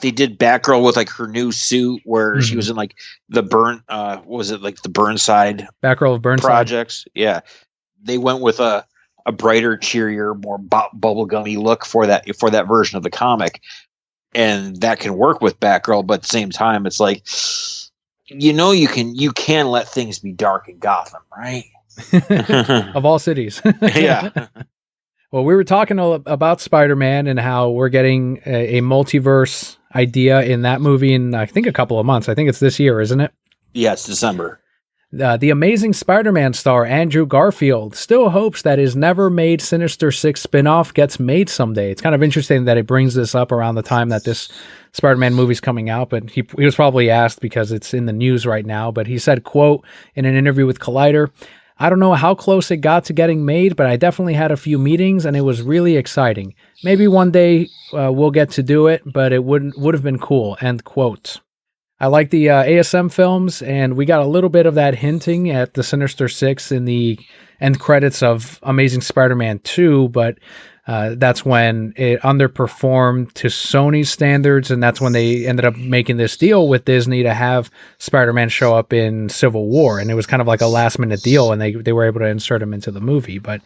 they did Batgirl with like her new suit where she was in like the the Burnside Batgirl of Burnside projects. Yeah. They went with a brighter, cheerier, more bubblegummy look for that version of the comic. And that can work with Batgirl, but at the same time, it's like, you can let things be dark in Gotham, right? Of all cities. Yeah. Well, we were talking about Spider-Man and how we're getting a multiverse idea in that movie in, I think, a couple of months. I think it's this year, isn't it? Yeah, it's December. The Amazing Spider-Man star Andrew Garfield still hopes that his never-made Sinister Six spinoff gets made someday. It's kind of interesting that it brings this up around the time that this Spider-Man movies coming out, but he was probably asked because it's in the news right now. But he said, quote, in an interview with Collider, "I don't know how close it got to getting made, but I definitely had a few meetings and it was really exciting. Maybe one day we'll get to do it, but it would have been cool," end quote. I like the ASM films, and we got a little bit of that hinting at the Sinister Six in the end credits of Amazing Spider-Man 2, but that's when it underperformed to Sony's standards, and that's when they ended up making this deal with Disney to have Spider-Man show up in Civil War, and it was kind of like a last-minute deal, and they were able to insert him into the movie, but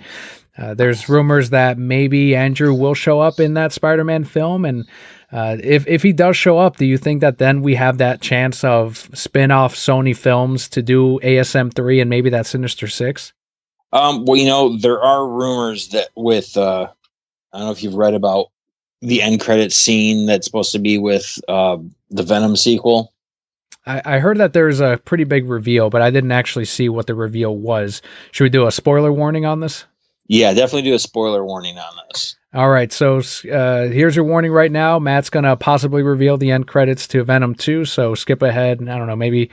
there's rumors that maybe Andrew will show up in that Spider-Man film, and if he does show up, do you think that then we have that chance of spin-off Sony films to do ASM 3 and maybe that Sinister Six? Well, there are rumors that with I don't know if you've read about the end credits scene that's supposed to be with the Venom sequel. I heard that there's a pretty big reveal, but I didn't actually see what the reveal was. Should we do a spoiler warning on this? Yeah, definitely do a spoiler warning on this. All right, so here's your warning right now. Matt's going to possibly reveal the end credits to Venom 2, so skip ahead, I don't know, maybe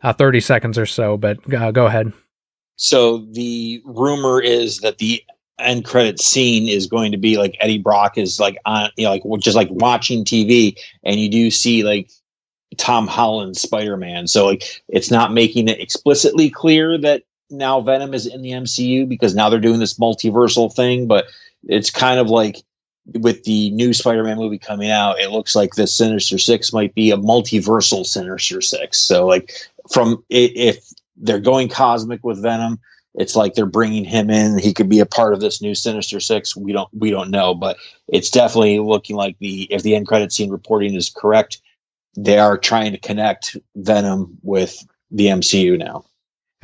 30 seconds or so, but go ahead. So the rumor is that the end credit scene is going to be like Eddie Brock is like on, like just like watching TV, and you do see like Tom Holland's Spider-Man. So like it's not making it explicitly clear that now Venom is in the MCU because now they're doing this multiversal thing, but it's kind of like with the new Spider-Man movie coming out, it looks like the Sinister Six might be a multiversal Sinister Six. So like if they're going cosmic with Venom, it's like they're bringing him in. He could be a part of this new Sinister Six. We don't know, but it's definitely looking like if the end credit scene reporting is correct, they are trying to connect Venom with the MCU now.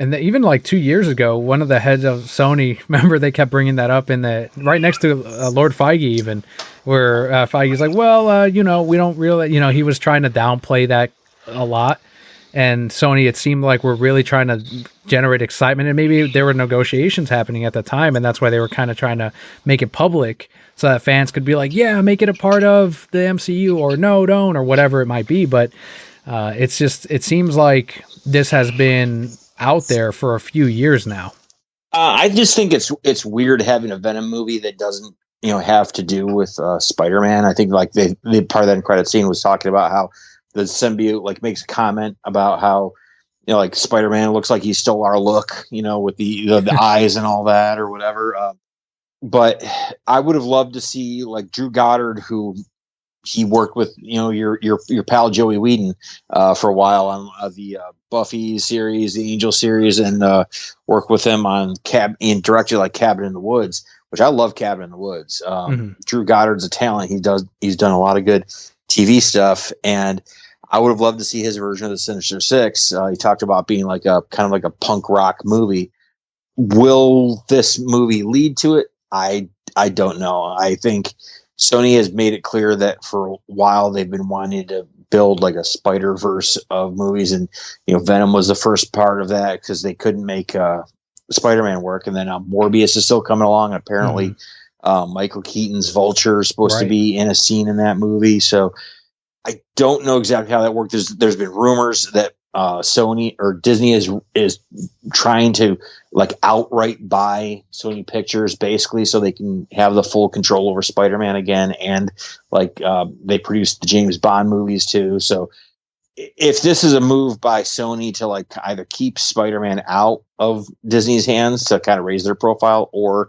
And even like 2 years ago, one of the heads of Sony, remember they kept bringing that up in the right next to Lord Feige, even where Feige's like, well, we don't really, he was trying to downplay that a lot. And Sony, it seemed like we're really trying to generate excitement, and maybe there were negotiations happening at the time, and that's why they were kind of trying to make it public so that fans could be like, yeah, make it a part of the MCU, or no, don't, or whatever it might be. But it seems like this has been out there for a few years now. I just think it's weird having a Venom movie that doesn't have to do with Spider-Man. I think like the part of that end credit scene was talking about how the symbiote like makes a comment about how like Spider-Man looks like he stole our look, with the eyes and all that or whatever. But I would have loved to see like Drew Goddard, who he worked with, your pal Joey Whedon for a while on the Buffy series, the Angel series, and work with him on directed like Cabin in the Woods, which I love Cabin in the Woods. Drew Goddard's a talent. He's done a lot of good TV stuff, and I would have loved to see his version of the Sinister Six. He talked about being like a kind of like a punk rock movie. Will this movie lead to it? I don't know. I think Sony has made it clear that for a while they've been wanting to build like a Spider-Verse of movies, and Venom was the first part of that because they couldn't make Spider-Man work, and then Morbius is still coming along. Apparently, Michael Keaton's Vulture is supposed to be in a scene in that movie, so I don't know exactly how that worked. There's been rumors that Sony or Disney is trying to like outright buy Sony Pictures basically so they can have the full control over Spider-Man again, and like they produced the James Bond movies too. So if this is a move by Sony to like either keep Spider-Man out of Disney's hands to kind of raise their profile, or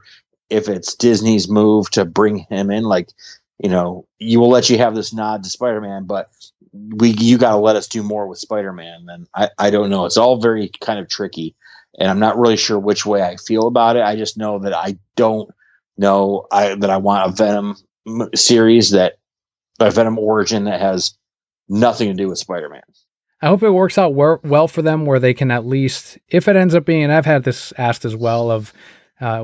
if it's Disney's move to bring him in, like you will let you have this nod to Spider-Man, but you got to let us do more with Spider-Man. Then I don't know. It's all very kind of tricky, and I'm not really sure which way I feel about it. I just know that I don't know that I want a Venom series, a Venom origin that has nothing to do with Spider-Man. I hope it works out well for them, where they can at least, if it ends up being, and I've had this asked as well, of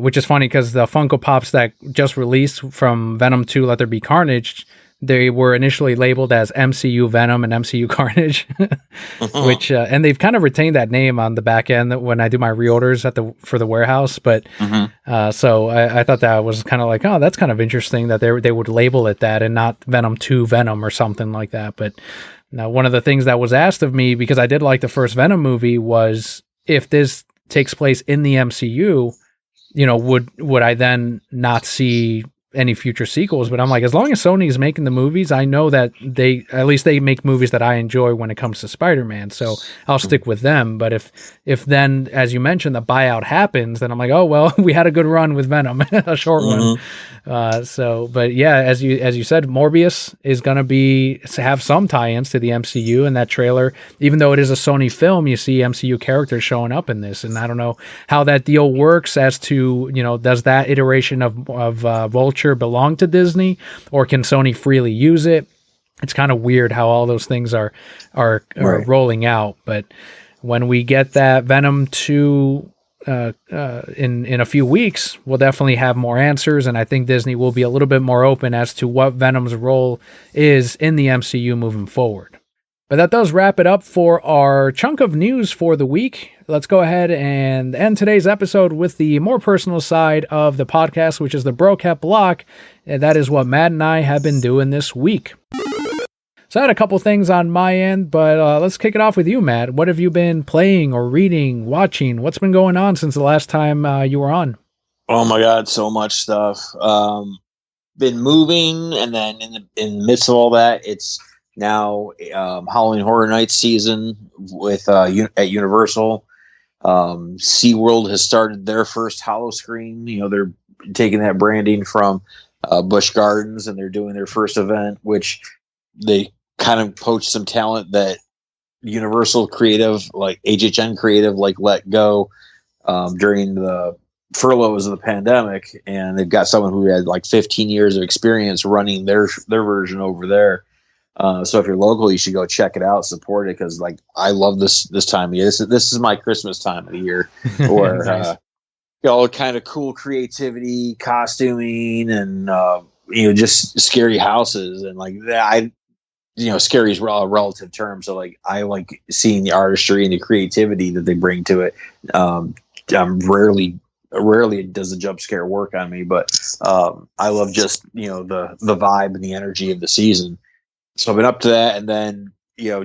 which is funny because the Funko Pops that just released from Venom 2 Let There Be Carnage, they were initially labeled as MCU Venom and MCU Carnage, which and they've kind of retained that name on the back end when I do my reorders for the warehouse. But so I thought that was kind of like, oh, that's kind of interesting that they would label it that and not Venom 2 Venom or something like that. But now one of the things that was asked of me, because I did like the first Venom movie, was if this takes place in the MCU, would I then not see any future sequels? But I'm like, as long as Sony is making the movies, I know that they make movies that I enjoy when it comes to Spider-Man, so I'll stick with them. But if then, as you mentioned, the buyout happens, then I'm like, oh well, we had a good run with Venom, a short one. But yeah, as you said, Morbius is gonna have some tie-ins to the MCU, and that trailer, even though it is a Sony film, you see MCU characters showing up in this, and I don't know how that deal works as to, does that iteration of Vulture belong to Disney, or can Sony freely use it? It's kind of weird how all those things are rolling out. But when we get that Venom 2 in a few weeks, we'll definitely have more answers, and I think Disney will be a little bit more open as to what Venom's role is in the MCU moving forward. But that does wrap it up for our chunk of news for the week. Let's go ahead and end today's episode with the more personal side of the podcast, which is the Brocat Block. And that is what Matt and I have been doing this week. So I had a couple things on my end, but let's kick it off with you, Matt. What have you been playing or reading, watching? What's been going on since the last time you were on? Oh my God, so much stuff. Been moving, and then in the midst of all that, it's now Halloween Horror Nights season with at Universal. SeaWorld has started their first Hollow Screen. They're taking that branding from Busch Gardens, and they're doing their first event, which they kind of poached some talent that Universal Creative, like HHN Creative, let go during the furloughs of the pandemic, and they've got someone who had 15 years of experience running their version over there. So if you're local, you should go check it out, support it, because I love this time of year. This is my Christmas time of the year, where Nice. All kind of cool creativity, costuming, and just scary houses, and that. Scary is a relative term, so I like seeing the artistry and the creativity that they bring to it. Rarely does the jump scare work on me, but I love just the vibe and the energy of the season. So I've been up to that, and then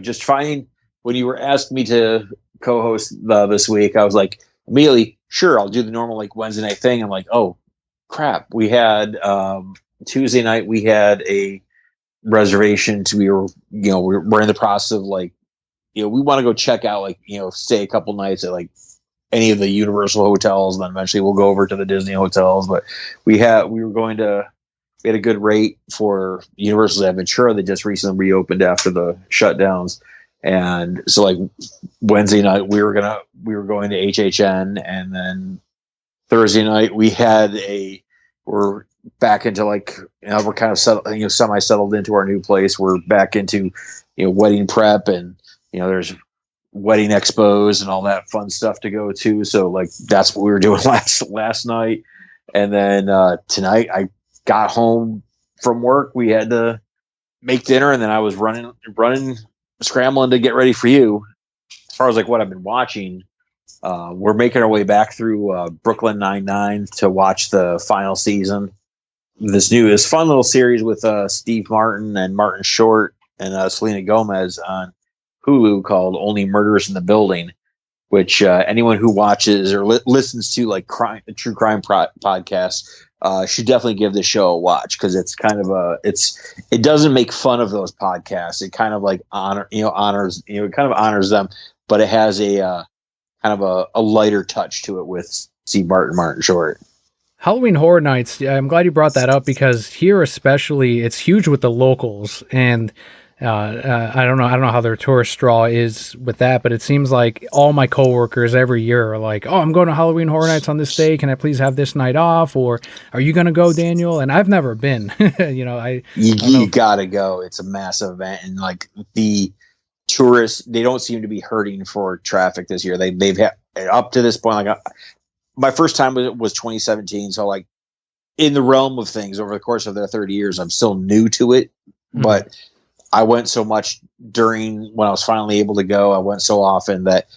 just finding, when you were asking me to co-host this week, I was like, immediately, sure, I'll do the normal Wednesday night thing. I'm like, oh crap, we had Tuesday night, we had a reservation we're in the process of we want to go check out stay a couple nights at any of the Universal hotels, and then eventually we'll go over to the Disney hotels. But we had a good rate for Universal at Ventura that just recently reopened after the shutdowns. And so Wednesday night we were going to HHN, and then Thursday night we're back into we're kind of settled, semi settled into our new place. We're back into wedding prep, and there's wedding expos and all that fun stuff to go to. So that's what we were doing last night. And then tonight I got home from work. We had to make dinner, and then I was running, scrambling to get ready for you. As far as what I've been watching, we're making our way back through Brooklyn Nine-Nine to watch the final season. This fun little series with Steve Martin and Martin Short and Selena Gomez on Hulu called Only Murders in the Building, which anyone who watches or listens to true crime podcasts should definitely give this show a watch, because it's kind of it doesn't make fun of those podcasts. It kind of honors them, but it has a kind of a lighter touch to it with Steve Martin Short. Halloween Horror Nights, I'm glad you brought that up, because here especially it's huge with the locals, and I don't know how their tourist draw is with that, but it seems like all my coworkers every year are like, oh, I'm going to Halloween Horror Nights on this day, can I please have this night off, or are you going to go, Daniel? And I've never been. You gotta go. It's a massive event, and the tourists, they don't seem to be hurting for traffic this year. They've had, up to this point, my first time was 2017. So in the realm of things, over the course of their 30 years, I'm still new to it. but I went so much during when I was finally able to go. I went so often that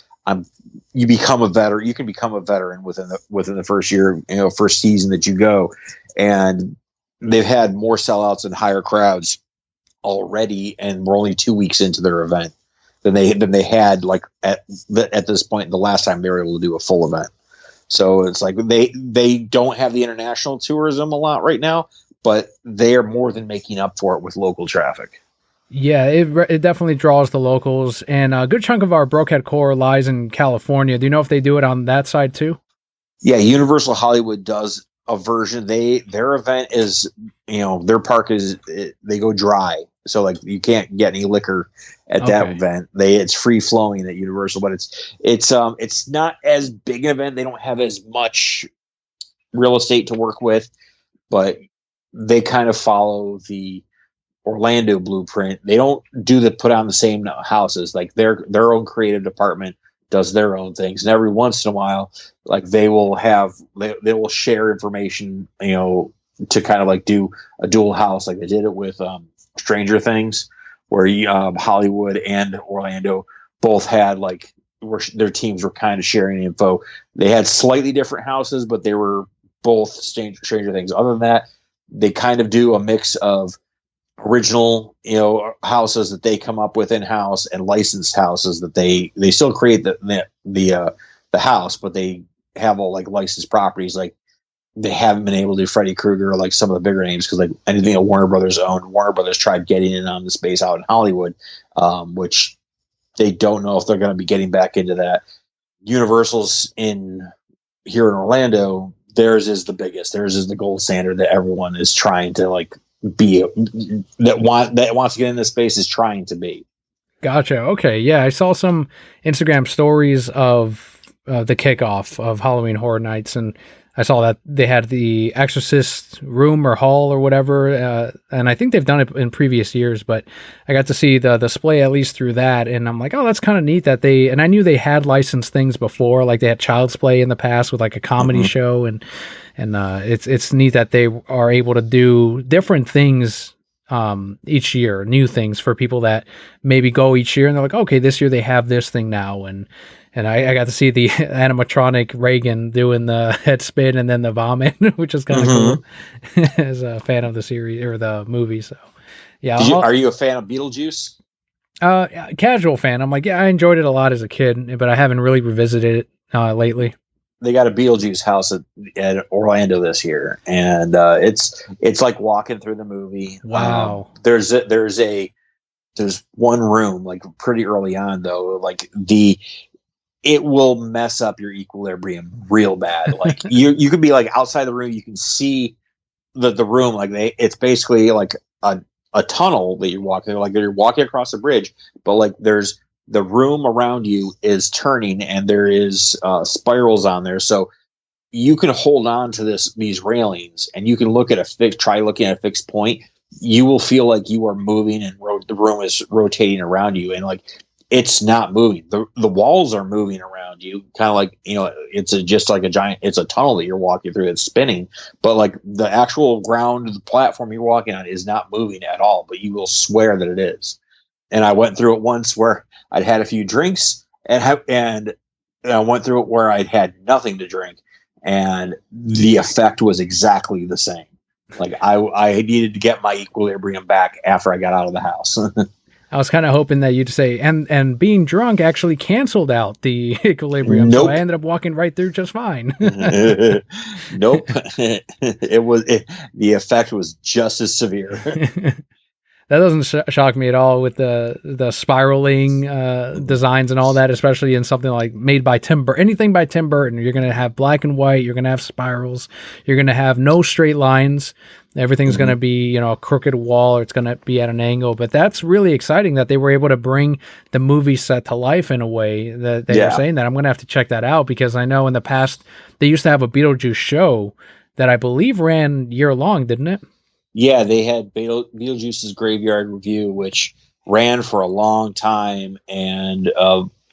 you become a veteran. You can become a veteran within the first year, first season that you go, and they've had more sellouts and higher crowds already, and we're only 2 weeks into their event than they had like at this point the last time they were able to do a full event. So it's like they don't have the international tourism a lot right now, but they are more than making up for it with local traffic. Yeah, it definitely draws the locals, and a good chunk of our Brokehead core lies in California. Do you know if they do it on that side too? Yeah, Universal Hollywood does a version. Their event is, their park is they go dry, so like you can't get any liquor at that event. It's free flowing at Universal, but it's not as big an event. They don't have as much real estate to work with, but they kind of follow the Orlando blueprint. They don't put on the same houses. Like their own creative department does their own things, and every once in a while, like they will share information, to kind of like do a dual house, like they did it with Stranger Things, where Hollywood and Orlando both had their teams were kind of sharing info. They had slightly different houses, but they were both Stranger Things. Other than that, they kind of do a mix of original, houses that they come up with in house and licensed houses that they still create the house, but they have all like licensed properties. Like they haven't been able to do Freddy Krueger or like some of the bigger names because like anything that Warner Brothers owned, Warner Brothers tried getting in on the space out in Hollywood, which they don't know if they're going to be getting back into that. Universal's here in Orlando, theirs is the biggest. Theirs is the gold standard that everyone is trying to like be that wants to get in this space is trying to be. Gotcha. Okay. Yeah, I saw some Instagram stories of the kickoff of Halloween Horror Nights, and I saw that they had the Exorcist room or hall or whatever, and I think they've done it in previous years, but I got to see the display at least through that, and I'm like, oh, that's kind of neat that and I knew they had licensed things before, like they had Child's Play in the past with like a comedy show, and it's neat that they are able to do different things each year, new things for people that maybe go each year and they're like, okay, this year they have this thing now, and I got to see the animatronic Reagan doing the head spin and then the vomit, which is kind of cool as a fan of the series or the movie. So yeah. Are you a fan of Beetlejuice? Casual fan. I'm like, yeah, I enjoyed it a lot as a kid, but I haven't really revisited it lately. They got a Beetlejuice house at Orlando this year, and it's like walking through the movie. Wow. There's one room like pretty early on though, like it will mess up your equilibrium real bad. Like you could be like outside the room, you can see the room, like it's basically like a tunnel that you're walking, like you're walking across a bridge, but like there's the room around you is turning and there is spirals on there. So you can hold on to these railings and you can try looking at a fixed point. You will feel like you are moving and the room is rotating around you. And like, it's not moving. The walls are moving around you, kind of like, it's it's a tunnel that you're walking through. It's spinning, but like the actual ground, the platform you're walking on is not moving at all, but you will swear that it is. And I went through it once where I'd had a few drinks and I went through it where I'd had nothing to drink, and the effect was exactly the same. Like I needed to get my equilibrium back after I got out of the house. I was kind of hoping that you'd say, and being drunk actually canceled out the equilibrium. Nope. So I ended up walking right through just fine. Nope. The effect was just as severe. That doesn't shock me at all with the spiraling designs and all that, especially in something like made by anything by Tim Burton. You're going to have black and white. You're going to have spirals. You're going to have no straight lines. Everything's going to be, a crooked wall, or it's going to be at an angle. But that's really exciting that they were able to bring the movie set to life in a way that they're saying that. I'm going to have to check that out, because I know in the past they used to have a Beetlejuice show that I believe ran year long, didn't it? Yeah, they had Beetlejuice's Graveyard Review, which ran for a long time, and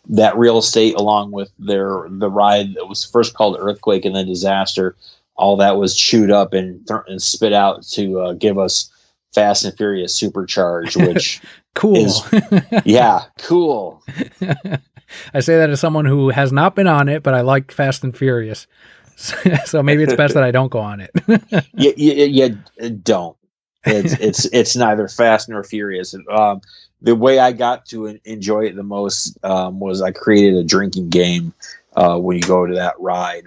that real estate, along with the ride that was first called Earthquake and then Disaster, all that was chewed up and spit out to give us Fast and Furious Supercharged, which cool. is cool. I say that as someone who has not been on it, but I like Fast and Furious. So maybe it's best that I don't go on it. Yeah, don't. It's neither fast nor furious. The way I got to enjoy it the most was I created a drinking game when you go to that ride.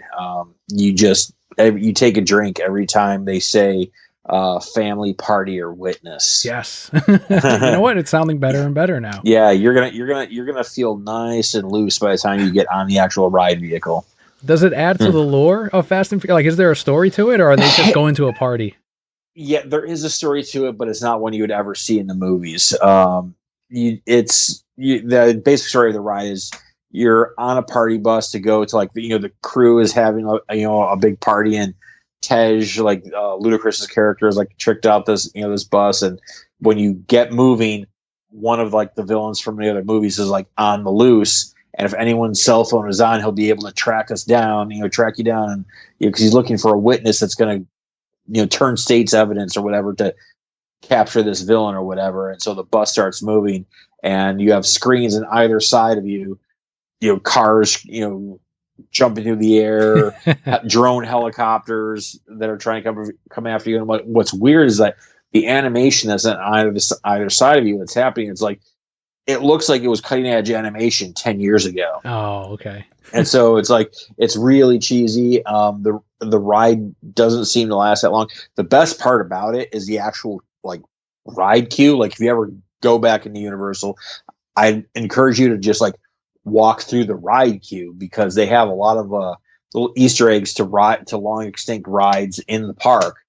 You take a drink every time they say family, party, or witness. Yes. You know what? It's sounding better and better now. Yeah, you're gonna feel nice and loose by the time you get on the actual ride vehicle. Does it add to the lore of Fast and Furious? Like, is there a story to it, or are they just going to a party? Yeah, there is a story to it, but it's not one you would ever see in the movies. The basic story of the ride is you're on a party bus to go to, like, the crew is having a big party, and Tej, like Ludacris's character, is like tricked out this this bus, and when you get moving, one of like the villains from the other movies is like on the loose. And if anyone's cell phone is on, he'll be able to track us down, track you down, and because he's looking for a witness that's going to, turn state's evidence or whatever to capture this villain or whatever. And so the bus starts moving, and you have screens on either side of you, cars, jumping through the air, drone helicopters that are trying to come after you. And what's weird is that the animation that's on either side of you that's happening, it's like, it looks like it was cutting edge animation 10 years ago. Oh, okay. And so it's like, it's really cheesy. The ride doesn't seem to last that long. The best part about it is the actual like ride queue. Like, if you ever go back into Universal, I encourage you to just like walk through the ride queue, because they have a lot of little Easter eggs to long extinct rides in the park.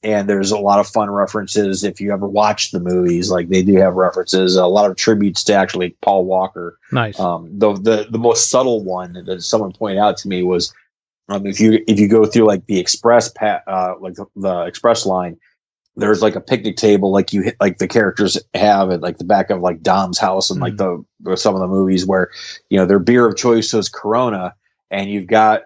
And there's a lot of fun references. If you ever watch the movies, like, they do have references, a lot of tributes to actually Paul Walker. Nice. The most subtle one that someone pointed out to me was, if you go through like the express like the express line, there's like a picnic table like the characters have at like the back of like Dom's house and like some of the movies, where their beer of choice is Corona, and you've got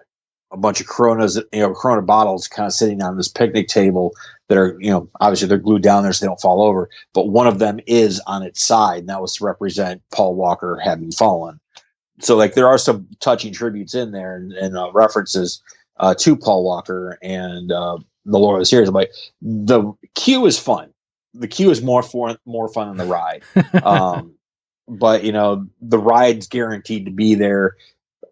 a bunch of Coronas, Corona bottles kind of sitting on this picnic table that are, obviously they're glued down there so they don't fall over, but one of them is on its side, and that was to represent Paul Walker having fallen. So like, there are some touching tributes in there and references to Paul Walker and the lore of the series. But the queue is fun. The queue is more fun than the ride. But the ride's guaranteed to be there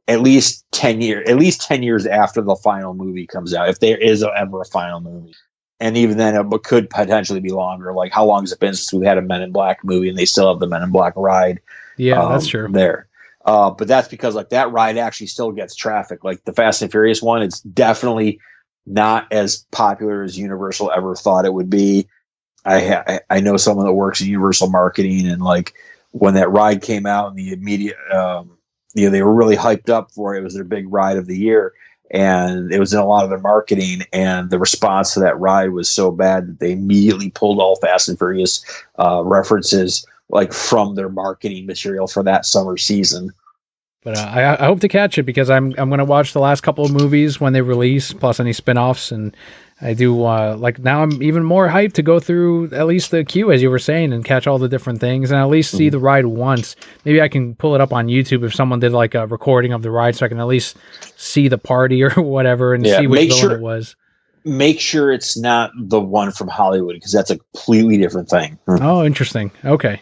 at least 10 years after the final movie comes out, if there is ever a final movie. And even then, it could potentially be longer. Like, how long has it been since we had a Men in Black movie, and they still have the Men in Black ride? Yeah, that's true. There. But that's because like that ride actually still gets traffic. Like the Fast and Furious one, it's definitely not as popular as Universal ever thought it would be. I know someone that works in Universal marketing, and like, when that ride came out, and the immediate they were really hyped up for it. It was their big ride of the year, and it was in a lot of their marketing, and the response to that ride was so bad that they immediately pulled all Fast and Furious references like from their marketing material for that summer season. But I hope to catch it, because I'm going to watch the last couple of movies when they release, plus any spinoffs, and I do like, now I'm even more hyped to go through at least the queue, as you were saying, and catch all the different things, and at least see the ride once. Maybe I can pull it up on YouTube if someone did like a recording of the ride, so I can at least see the party or whatever and see which villain it was. Make sure it's not the one from Hollywood, because that's a completely different thing. Oh, interesting. Okay.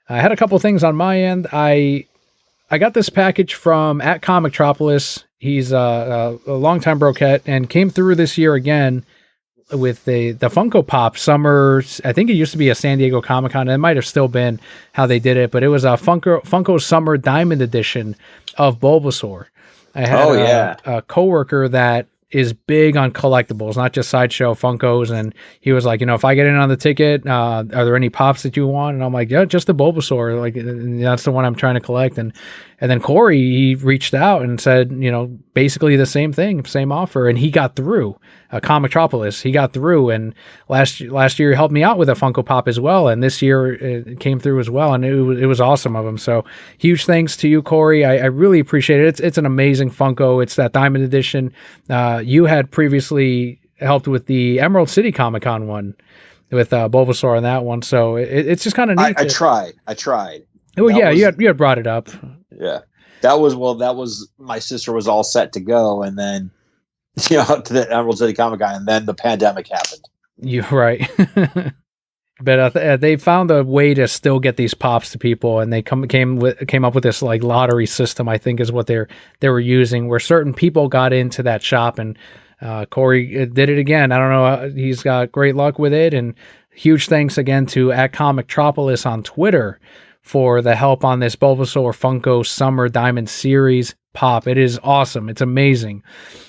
I had a couple things on my end. I got this package from @Comictropolis. He's a longtime broquette, and came through this year again with the Funko Pop Summer. I think it used to be a San Diego Comic-Con. It might have still been how they did it, but it was a Funko Summer Diamond Edition of Bulbasaur. I had a coworker that is big on collectibles, not just Sideshow Funkos, and he was like, if I get in on the ticket, are there any pops that you want? And I'm like, yeah, just the Bulbasaur, like, that's the one I'm trying to collect. And then Corey, he reached out and said, basically the same thing, same offer, and he got through. Comictropolis, he got through, and last year he helped me out with a Funko Pop as well, and this year it came through as well, and it was awesome of him. So huge thanks to you, Corey. I really appreciate it. It's an amazing Funko. It's that Diamond Edition. You had previously helped with the Emerald City Comic-Con one, with Bulbasaur on that one. So it's just kind of neat. I tried. Well, yeah, you had brought it up. Yeah, that was my sister was all set to go, and then to the Emerald City Comic Con, and then the pandemic happened. You're right. But they found a way to still get these pops to people, and they came up with this like lottery system. I think is what they were using, where certain people got into that shop, and Corey did it again. I don't know. He's got great luck with it, and huge thanks again to @Comictropolis on Twitter for the help on this Bulbasaur Funko Summer Diamond Series pop. It is awesome. It's amazing.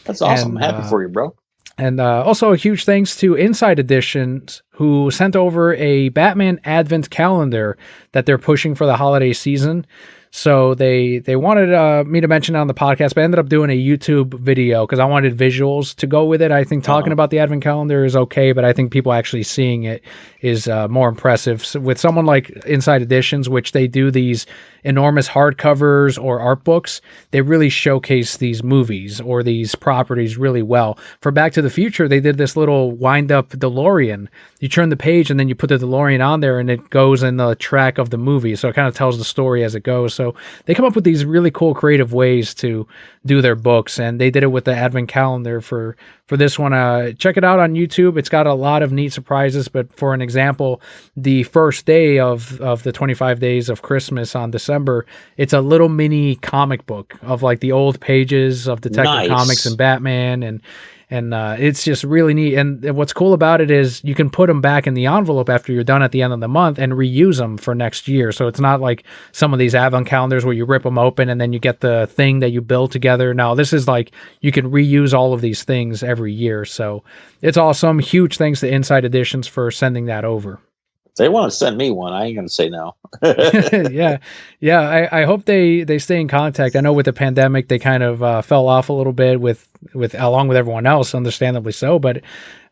That's awesome. And, I'm happy for you, bro. And also a huge thanks to Inside Editions, who sent over a Batman Advent calendar that they're pushing for the holiday season. So they wanted me to mention it on the podcast, but I ended up doing a YouTube video because I wanted visuals to go with it. I think talking about the Advent calendar is okay, but I think people actually seeing it is more impressive. So with someone like Inside Editions, which they do these enormous hardcovers or art books, they really showcase these movies or these properties really well. For Back to the Future, they did this little wind-up DeLorean. You turn the page and then you put the DeLorean on there and it goes in the track of the movie. So it kind of tells the story as it goes. So they come up with these really cool creative ways to do their books, and they did it with the Advent calendar for this one. Check it out on YouTube. It's got a lot of neat surprises, but for an example, the first day of the 25 days of Christmas on December, it's a little mini comic book of like the old pages of Detective Comics and Batman, and it's just really neat. And what's cool about it is you can put them back in the envelope after you're done at the end of the month and reuse them for next year. So it's not like some of these Advent calendars where you rip them open and then you get the thing that you build together. Now, this is like you can reuse all of these things every year. So it's awesome. Huge thanks to Inside Editions for sending that over. If they want to send me one, I ain't going to say no. Yeah. I hope they stay in contact. I know with the pandemic, they kind of fell off a little bit with along with everyone else, understandably so. But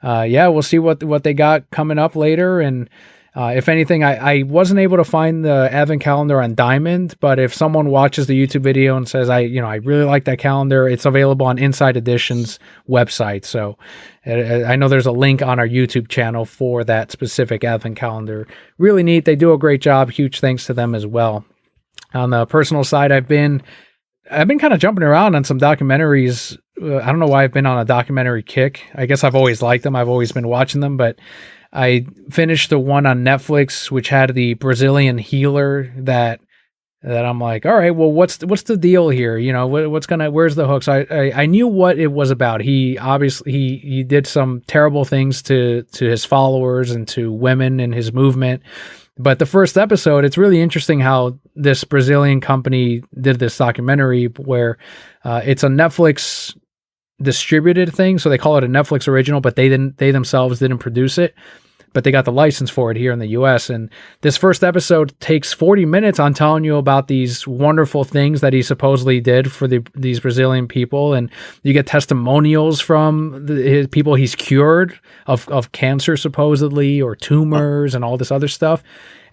we'll see what they got coming up later. And if anything, I wasn't able to find the Advent calendar on Diamond, but if someone watches the YouTube video and says, I really like that calendar, it's available on Inside Editions website. So I know there's a link on our YouTube channel for that specific Advent calendar. Really neat. They do a great job. Huge thanks to them as well. On the personal side, I've been kind of jumping around on some documentaries. I don't know why I've been on a documentary kick. I guess I've always liked them. I've always been watching them, but I finished the one on Netflix, which had the Brazilian healer that I'm like, all right, well, what's the deal here? Where's the hooks? I knew what it was about. He obviously, he did some terrible things to his followers and to women in his movement. But the first episode, it's really interesting how this Brazilian company did this documentary where it's a Netflix distributed thing. So they call it a Netflix original, but they themselves didn't produce it, but they got the license for it here in the US. And this first episode takes 40 minutes on telling you about these wonderful things that he supposedly did for these Brazilian people. And you get testimonials from his people he's cured of cancer supposedly, or tumors and all this other stuff.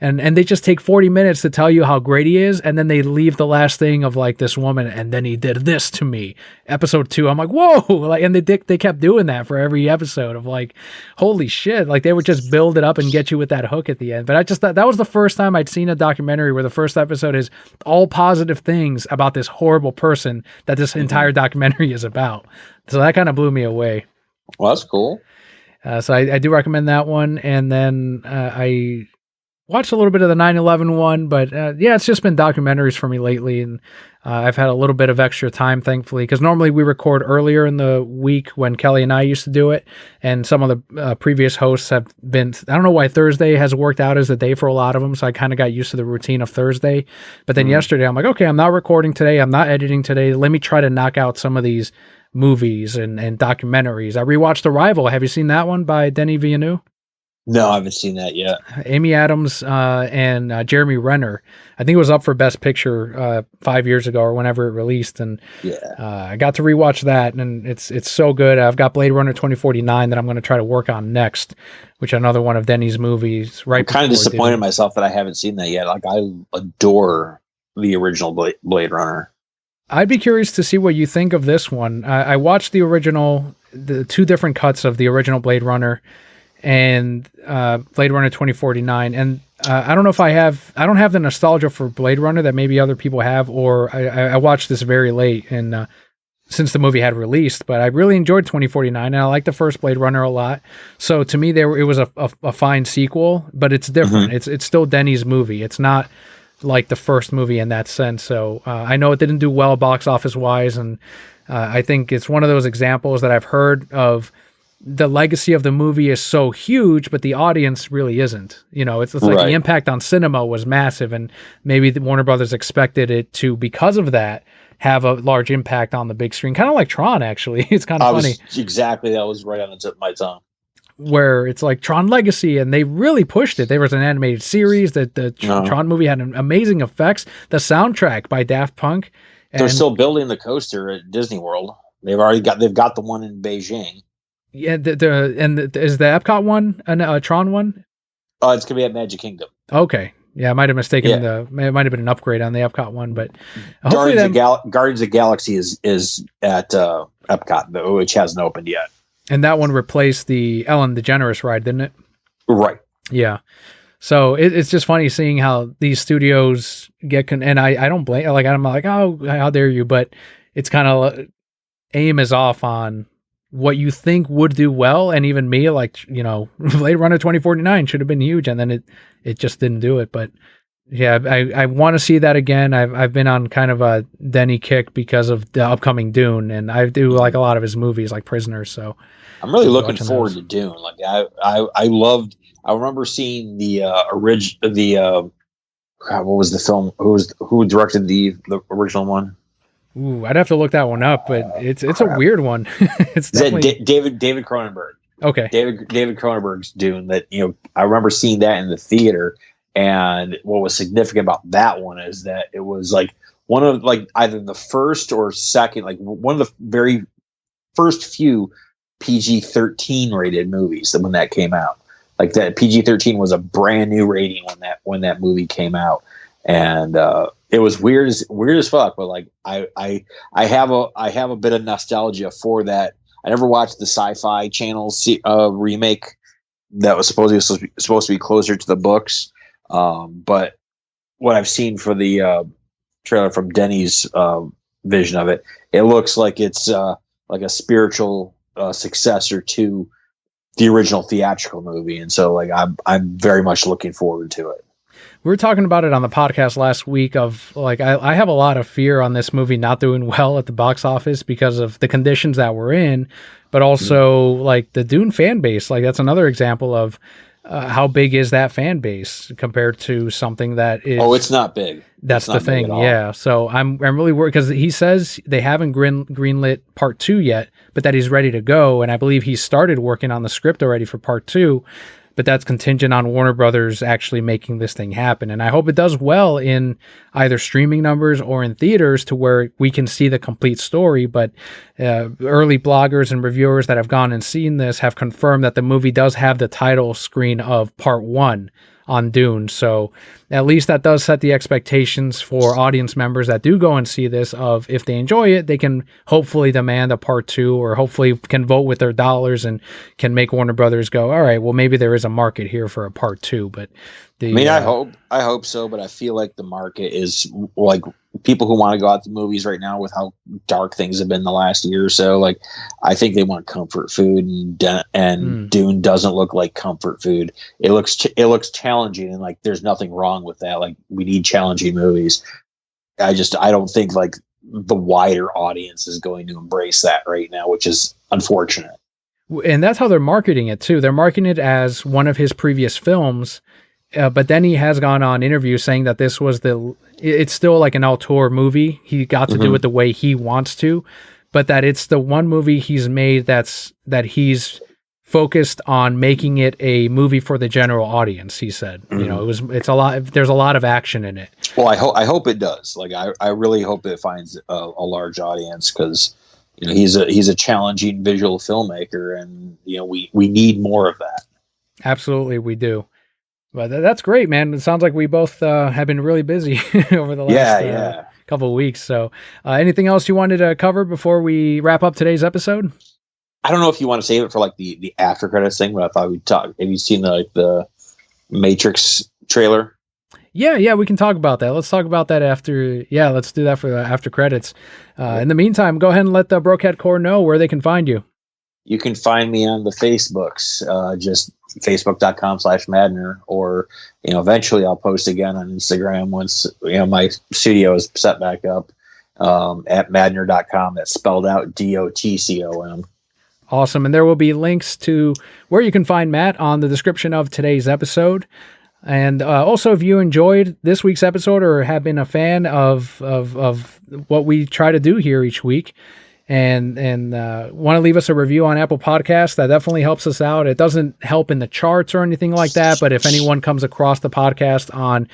And they just take 40 minutes to tell you how great he is, and then they leave the last thing of like this woman, and then he did this to me. Episode 2, I'm like, whoa! Like, and they kept doing that for every episode of like, holy shit! Like they would just build it up and get you with that hook at the end. But I just thought that was the first time I'd seen a documentary where the first episode is all positive things about this horrible person that this entire documentary is about. So that kind of blew me away. Well, that's cool. So I do recommend that one, and then I watched a little bit of the 9/11 one, but it's just been documentaries for me lately, and I've had a little bit of extra time, thankfully, because normally we record earlier in the week when Kelly and I used to do it, and some of the previous hosts have been, I don't know why Thursday has worked out as a day for a lot of them, so I kind of got used to the routine of Thursday, but then yesterday I'm like, okay, I'm not recording today, I'm not editing today, let me try to knock out some of these movies and documentaries. I rewatched Arrival. Have you seen that one by Denis Villeneuve? No, I haven't seen that yet. Amy Adams and Jeremy Renner. I think it was up for Best Picture 5 years ago or whenever it released, and I got to rewatch that, and it's so good. I've got Blade Runner 2049 that I'm going to try to work on next, which is another one of Denny's movies. Right, I'm kind of disappointed in myself that I haven't seen that yet. Like, I adore the original Blade Runner. I'd be curious to see what you think of this one. I watched the original, the two different cuts of the original Blade Runner. and Blade Runner 2049. And I don't know if I don't have the nostalgia for Blade Runner that maybe other people have, or I watched this very late and since the movie had released, but I really enjoyed 2049 and I like the first Blade Runner a lot. So to me, it was a fine sequel, but it's different. It's still Denny's movie. It's not like the first movie in that sense. So I know it didn't do well box office wise, and I think it's one of those examples that I've heard of. The legacy of the movie is so huge, but the audience really isn't. You know, it's like the impact on cinema was massive, and maybe the Warner Brothers expected it to, because of that, have a large impact on the big screen. Kind of like Tron, actually. It's kind of funny. Exactly, that was right on the tip of my tongue. Where it's like Tron Legacy, and they really pushed it. There was an animated series that the Tron movie had amazing effects. The soundtrack by Daft Punk. They're still building the coaster at Disney World. They've got the one in Beijing. Yeah, is the Epcot one a Tron one? Oh, it's gonna be at Magic Kingdom. Okay, yeah, I might have mistaken it might have been an upgrade on the Epcot one, but Guardians of Galaxy is at Epcot, which hasn't opened yet. And that one replaced the Ellen DeGeneres ride, didn't it? Right. Yeah. So it's just funny seeing how these studios get and I don't blame, like, I'm like, oh, how dare you, but it's kind of aim is off on what you think would do well. And even me, like, you know, Blade Runner 2049 should have been huge, and then it just didn't do it. But yeah, I want to see that again. I've been on kind of a Denny kick because of the upcoming Dune, and I do like a lot of his movies, like Prisoners. So I'm really looking forward to Dune. Like I remember seeing the what was the film? Who directed the original one? Ooh, I'd have to look that one up, but it's a weird one. It's definitely David Cronenberg. Okay, David Cronenberg's Dune. That, you know, I remember seeing that in the theater, and what was significant about that one is that it was like one of, like, either the first or second, like one of the very first few PG-13 rated movies when that came out. Like, that PG-13 was a brand new rating when that movie came out, and it was weird as fuck. But like, I have a bit of nostalgia for that. I never watched the Sci-Fi Channel remake that was supposed to be closer to the books, but what I've seen for the trailer from Denny's vision of it, it looks like it's like a spiritual successor to the original theatrical movie, and so, like, I'm very much looking forward to it. We were talking about it on the podcast last week of, like, I have a lot of fear on this movie not doing well at the box office because of the conditions that we're in, but also like the Dune fan base. Like, that's another example of how big is that fan base compared to something that is. Oh, it's not big. That's the thing. Yeah. So I'm really worried because he says they haven't greenlit part 2 yet, but that he's ready to go. And I believe he started working on the script already for part 2. But that's contingent on Warner Brothers actually making this thing happen. And I hope it does well in either streaming numbers or in theaters to where we can see the complete story. But early bloggers and reviewers that have gone and seen this have confirmed that the movie does have the title screen of part 1 on Dune. So at least that does set the expectations for audience members that do go and see this of, if they enjoy it, they can hopefully demand a part 2, or hopefully can vote with their dollars and can make Warner Brothers go, all right, well, maybe there is a market here for a part 2. But I hope so, but I feel like the market is, like, people who want to go out to movies right now with how dark things have been the last year or so. Like, I think they want comfort food, and Dune doesn't look like comfort food. It looks challenging, and, like, there's nothing wrong with that. Like, we need challenging movies. I don't think, like, the wider audience is going to embrace that right now, which is unfortunate. And that's how they're marketing it too. They're marketing it as one of his previous films. But then he has gone on interviews saying that this was it's still like an auteur movie. He got to do it the way he wants to, but that it's the one movie he's made that he's focused on making it a movie for the general audience. He said, you know, there's a lot of action in it. Well, I hope it does. Like, I really hope it finds a large audience, because, you know, he's a challenging visual filmmaker, and, you know, we need more of that. Absolutely, we do. But that's great, man. It sounds like we both have been really busy over the last couple of weeks. So anything else you wanted to cover before we wrap up today's episode? I don't know if you want to save it for like the after credits thing, but I thought we'd talk. Have you seen the Matrix trailer? Yeah, we can talk about that. Let's talk about that after. Yeah, let's do that for the after credits. Okay. In the meantime, go ahead and let the Brocat Core know where they can find you. You can find me on the Facebooks, just facebook.com/Madner, or, eventually I'll post again on Instagram once, my studio is set back up, at Madner.com. That's spelled out DOTCOM. Awesome. And there will be links to where you can find Matt on the description of today's episode. And also, if you enjoyed this week's episode or have been a fan of what we try to do here each week, and want to leave us a review on Apple Podcasts, that definitely helps us out. It doesn't help in the charts or anything like that, but if anyone comes across the podcast on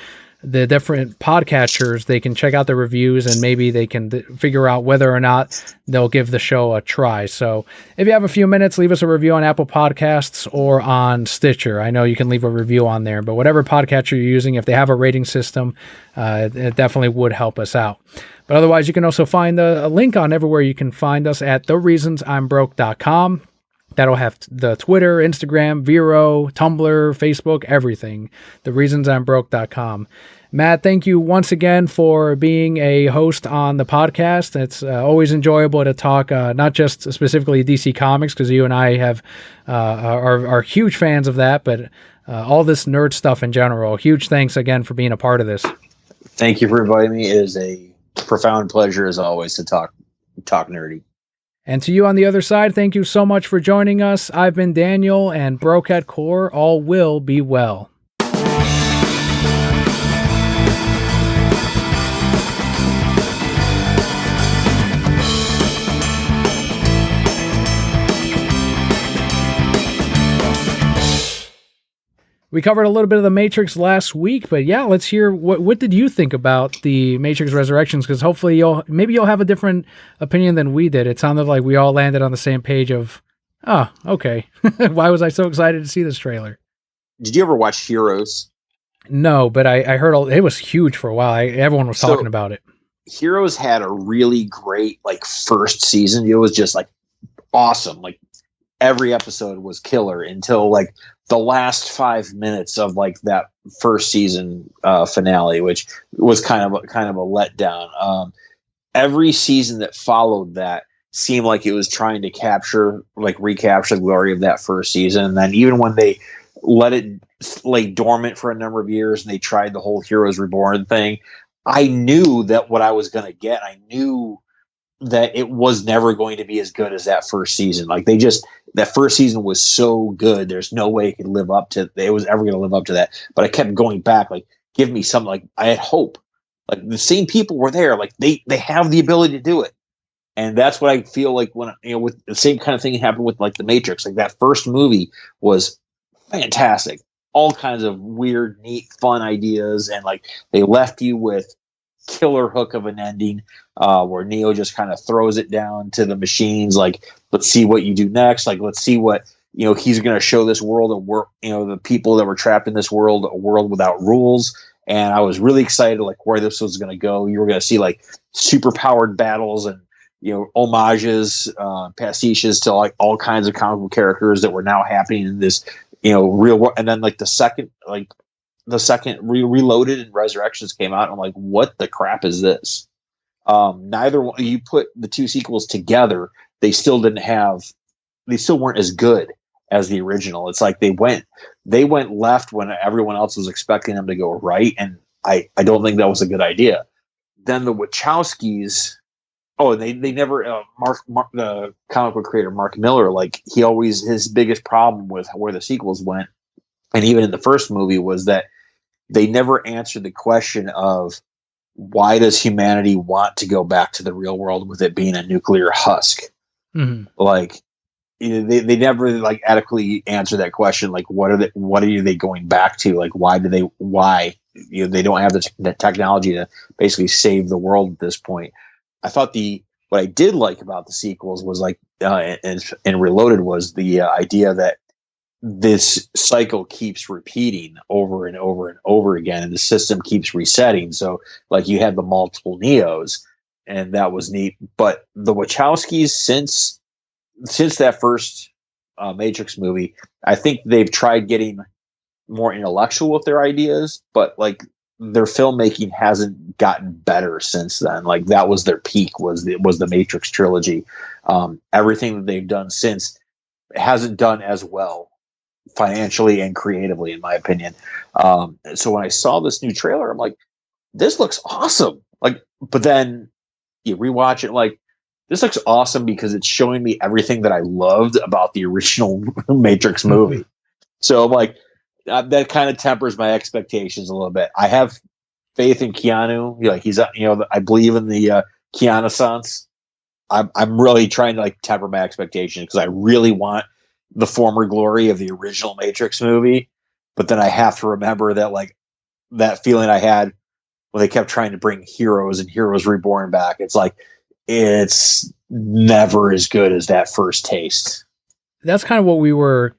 the different podcatchers, they can check out the reviews and maybe they can figure out whether or not they'll give the show a try. So if you have a few minutes, leave us a review on Apple Podcasts or on Stitcher. I know you can leave a review on there, but whatever podcatcher you're using, if they have a rating system, it definitely would help us out. But otherwise, you can also find a link on everywhere you can find us at thereasonsimbroke.com. That'll have the Twitter, Instagram, Vero, Tumblr, Facebook, everything. Thereasonsimbroke.com. Matt, thank you once again for being a host on the podcast. It's always enjoyable to talk, not just specifically DC Comics, because you and I are huge fans of that, but all this nerd stuff in general. Huge thanks again for being a part of this. Thank you for inviting me. It is a profound pleasure, as always, to talk nerdy. And to you on the other side, thank you so much for joining us. I've been Daniel, and Brocat Core, all will be well. We covered a little bit of the Matrix last week, but yeah, let's hear what did you think about the Matrix Resurrections? Because hopefully you'll have a different opinion than we did. It sounded like we all landed on the same page of, oh, okay. Why was I so excited to see this trailer? Did you ever watch Heroes? No, but I heard it was huge for a while. Everyone was talking about it. Heroes had a really great first season. It was just awesome. Every episode was killer until the last 5 minutes of that first season finale, which was kind of a letdown. Every season that followed that seemed like it was trying to recapture the glory of that first season. And then even when they let it lay dormant for a number of years and they tried the whole Heroes Reborn thing, I knew that what I was going to get. I knew that it was never going to be as good as that first season. That first season was so good. There's no way it was ever going to live up to that. But I kept going back, give me something. I had hope. The same people were there. They have the ability to do it. And that's what I feel when, with the same kind of thing happened with the Matrix. That first movie was fantastic. All kinds of weird, neat, fun ideas. And they left you with killer hook of an ending, where Neo just kind of throws it down to the machines. Let's see what you do next. Let's see what, he's going to show this world the people that were trapped in this world, a world without rules. And I was really excited, where this was going to go. You were going to see super powered battles and, homages, pastiches to all kinds of comic book characters that were now happening in this, real world. And then the second Reloaded and Resurrections came out, I'm like, what the crap is this? Neither one, you put the two sequels together, they still weren't as good as the original. It's they went left when everyone else was expecting them to go right, and I don't think that was a good idea. Then the Wachowskis, they never the comic book creator Mark Miller, his biggest problem with where the sequels went, and even in the first movie, was that they never answered the question of why does humanity want to go back to the real world with it being a nuclear husk? Mm-hmm. They never adequately answer that question. What are they going back to? Why they don't have the technology to basically save the world at this point. I thought what I did like about the sequels was and Reloaded was the idea that this cycle keeps repeating over and over and over again, and the system keeps resetting. So you had the multiple Neos, and that was neat. But the Wachowskis, since since that first Matrix movie, I think they've tried getting more intellectual with their ideas, but like their filmmaking hasn't gotten better since then. Like that was their peak, was the Matrix trilogy. Everything that they've done since hasn't done as well financially and creatively, in my opinion. So when I saw this new trailer, I'm like, this looks awesome. Like, but then you rewatch it, like, this looks awesome because it's showing me everything that I loved about the original Matrix movie. So I'm like, that kind of tempers my expectations a little bit. I have faith in Keanu. Like he's, I believe in the Keanu Sans. I'm really trying to like temper my expectations because I really want the former glory of the original Matrix movie, but then I have to remember that like that feeling I had when they kept trying to bring Heroes and Heroes Reborn back. It's like it's never as good as that first taste. That's kind of what we were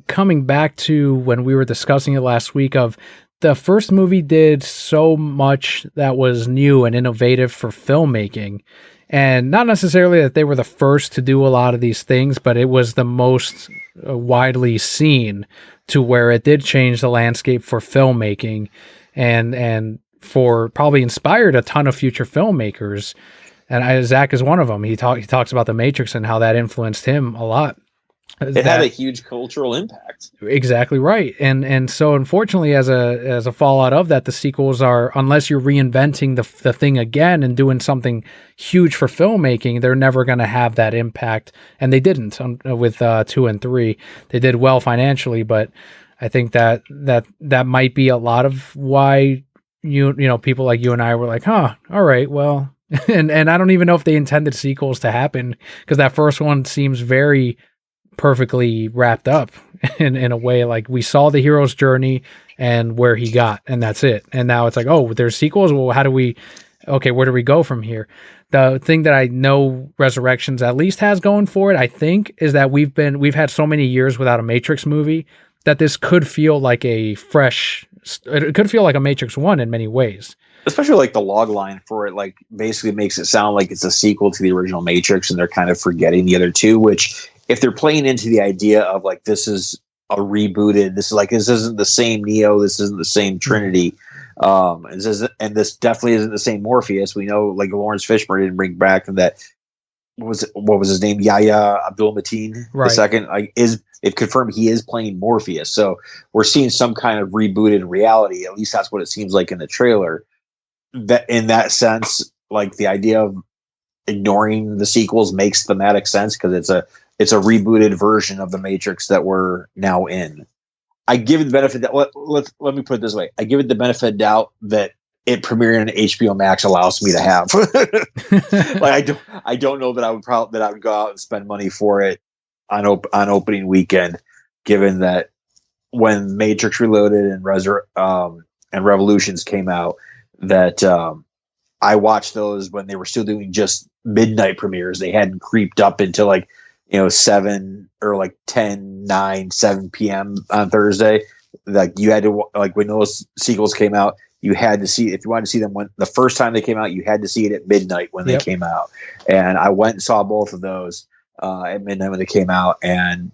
coming back to when we were discussing it last week. Of the first movie did so much that was new and innovative for filmmaking. And not necessarily that they were the first to do a lot of these things, but it was the most widely seen to where it did change the landscape for filmmaking and for probably inspired a ton of future filmmakers. And Zach is one of them. He talks about The Matrix and how that influenced him a lot. It had a huge cultural impact. Exactly right. And so unfortunately, as a fallout of that, the sequels are, unless you're reinventing the thing again and doing something huge for filmmaking, they're never going to have that impact. And they didn't with 2 and 3. They did well financially, but I think that might be a lot of why you know people like you and I were like, all right, well, and I don't even know if they intended sequels to happen, because that first one seems very perfectly wrapped up in a way. Like, we saw the hero's journey and where he got, and that's it. And now it's like, oh, there's sequels. Well, where do we go from here? The thing that I know Resurrections at least has going for it, I think, is that we've had so many years without a Matrix movie that this could feel like it could feel like a Matrix 1 in many ways. Especially like the log line for it, like basically makes it sound like it's a sequel to the original Matrix, and they're kind of forgetting the other two, which, if they're playing into the idea of like, this is a rebooted, this isn't the same Neo, this isn't the same Trinity, and this definitely isn't the same Morpheus. We know like Lawrence Fishburne didn't bring back that. What was his name? Yahya Abdul Mateen, right. The second, like, it confirmed he is playing Morpheus. So we're seeing some kind of rebooted reality. At least that's what it seems like in the trailer. That in that sense, like the idea of ignoring the sequels makes thematic sense because it's a rebooted version of the Matrix that we're now in. I give it the benefit that let me put it this way. I give it the benefit of doubt that it premiering on HBO Max allows me to have. Like, I don't know that I would go out and spend money for it on opening weekend, given that when Matrix Reloaded and Revolutions came out, that I watched those when they were still doing just midnight premieres. They hadn't creeped up into like 7 or like 10, 9, 7 p.m. on Thursday. Like, you had to, like, when those sequels came out, you had to see, if you wanted to see them when the first time they came out, you had to see it at midnight when they came out. And I went and saw both of those at midnight when they came out. And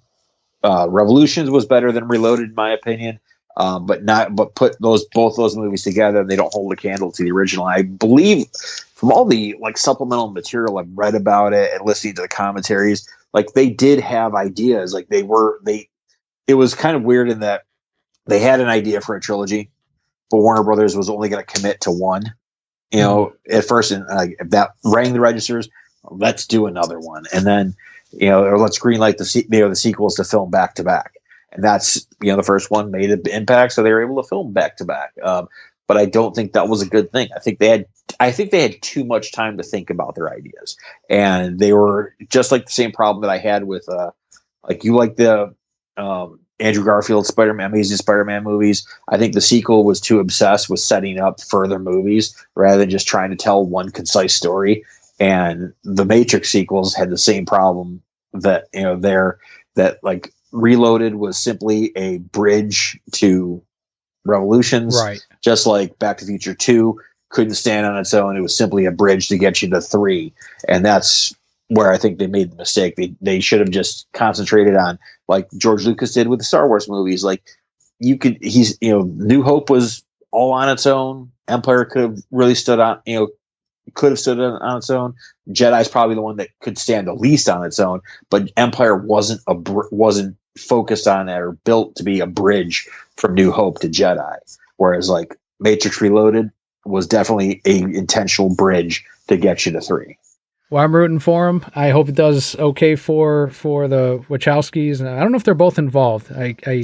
Revolutions was better than Reloaded, in my opinion. But put both those movies together, they don't hold a candle to the original. I believe from all the like supplemental material I've read about it and listening to the commentaries, like they did have ideas. Like it was kind of weird in that they had an idea for a trilogy, but Warner Brothers was only going to commit to one, at first. And if that rang the registers, let's do another one. And then, or let's greenlight the sequels to film back to back. And that's, the first one made an impact, so they were able to film back to back. But I don't think that was a good thing. I think they had too much time to think about their ideas, and they were just like the same problem that I had with the Andrew Garfield Amazing Spider-Man movies. I think the sequel was too obsessed with setting up further movies rather than just trying to tell one concise story. And the Matrix sequels had the same problem that like Reloaded was simply a bridge to Revolutions, right? Just like Back to the Future 2 couldn't stand on its own. It was simply a bridge to get you to 3, and that's where I think they made the mistake. They should have just concentrated on, like George Lucas did with the Star Wars movies. Like New Hope was all on its own. Empire could have really stood on, could have stood on its own. Jedi's probably the one that could stand the least on its own, but Empire wasn't focused on that or built to be a bridge from New Hope to Jedi. Whereas like Matrix Reloaded was definitely a intentional bridge to get you to 3. Well, I'm rooting for him. I hope it does okay for the Wachowskis. I don't know if they're both involved.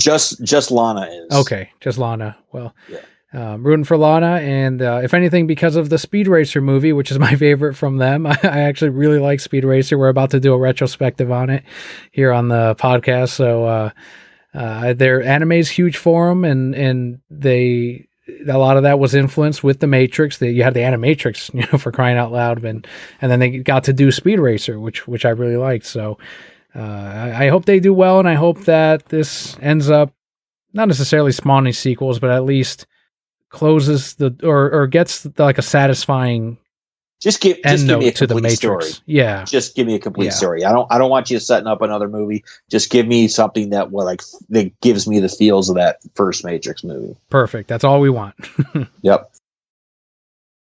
Just Lana is. Okay, just Lana. Well, yeah. Rooting for Lana, and if anything, because of the Speed Racer movie, which is my favorite from them. I actually really like Speed Racer. We're about to do a retrospective on it here on the podcast. So their anime is huge for them, and a lot of that was influenced with the Matrix. You had the Animatrix, for crying out loud, and then they got to do Speed Racer, which I really liked. So I hope they do well, and I hope that this ends up not necessarily spawning sequels, but at least closes or gets like a satisfying just give me a to the complete Matrix. Story. Yeah, just give me a complete story. I don't want you setting up another movie. Just give me something that gives me the feels of that first Matrix movie. Perfect. That's all we want. Yep.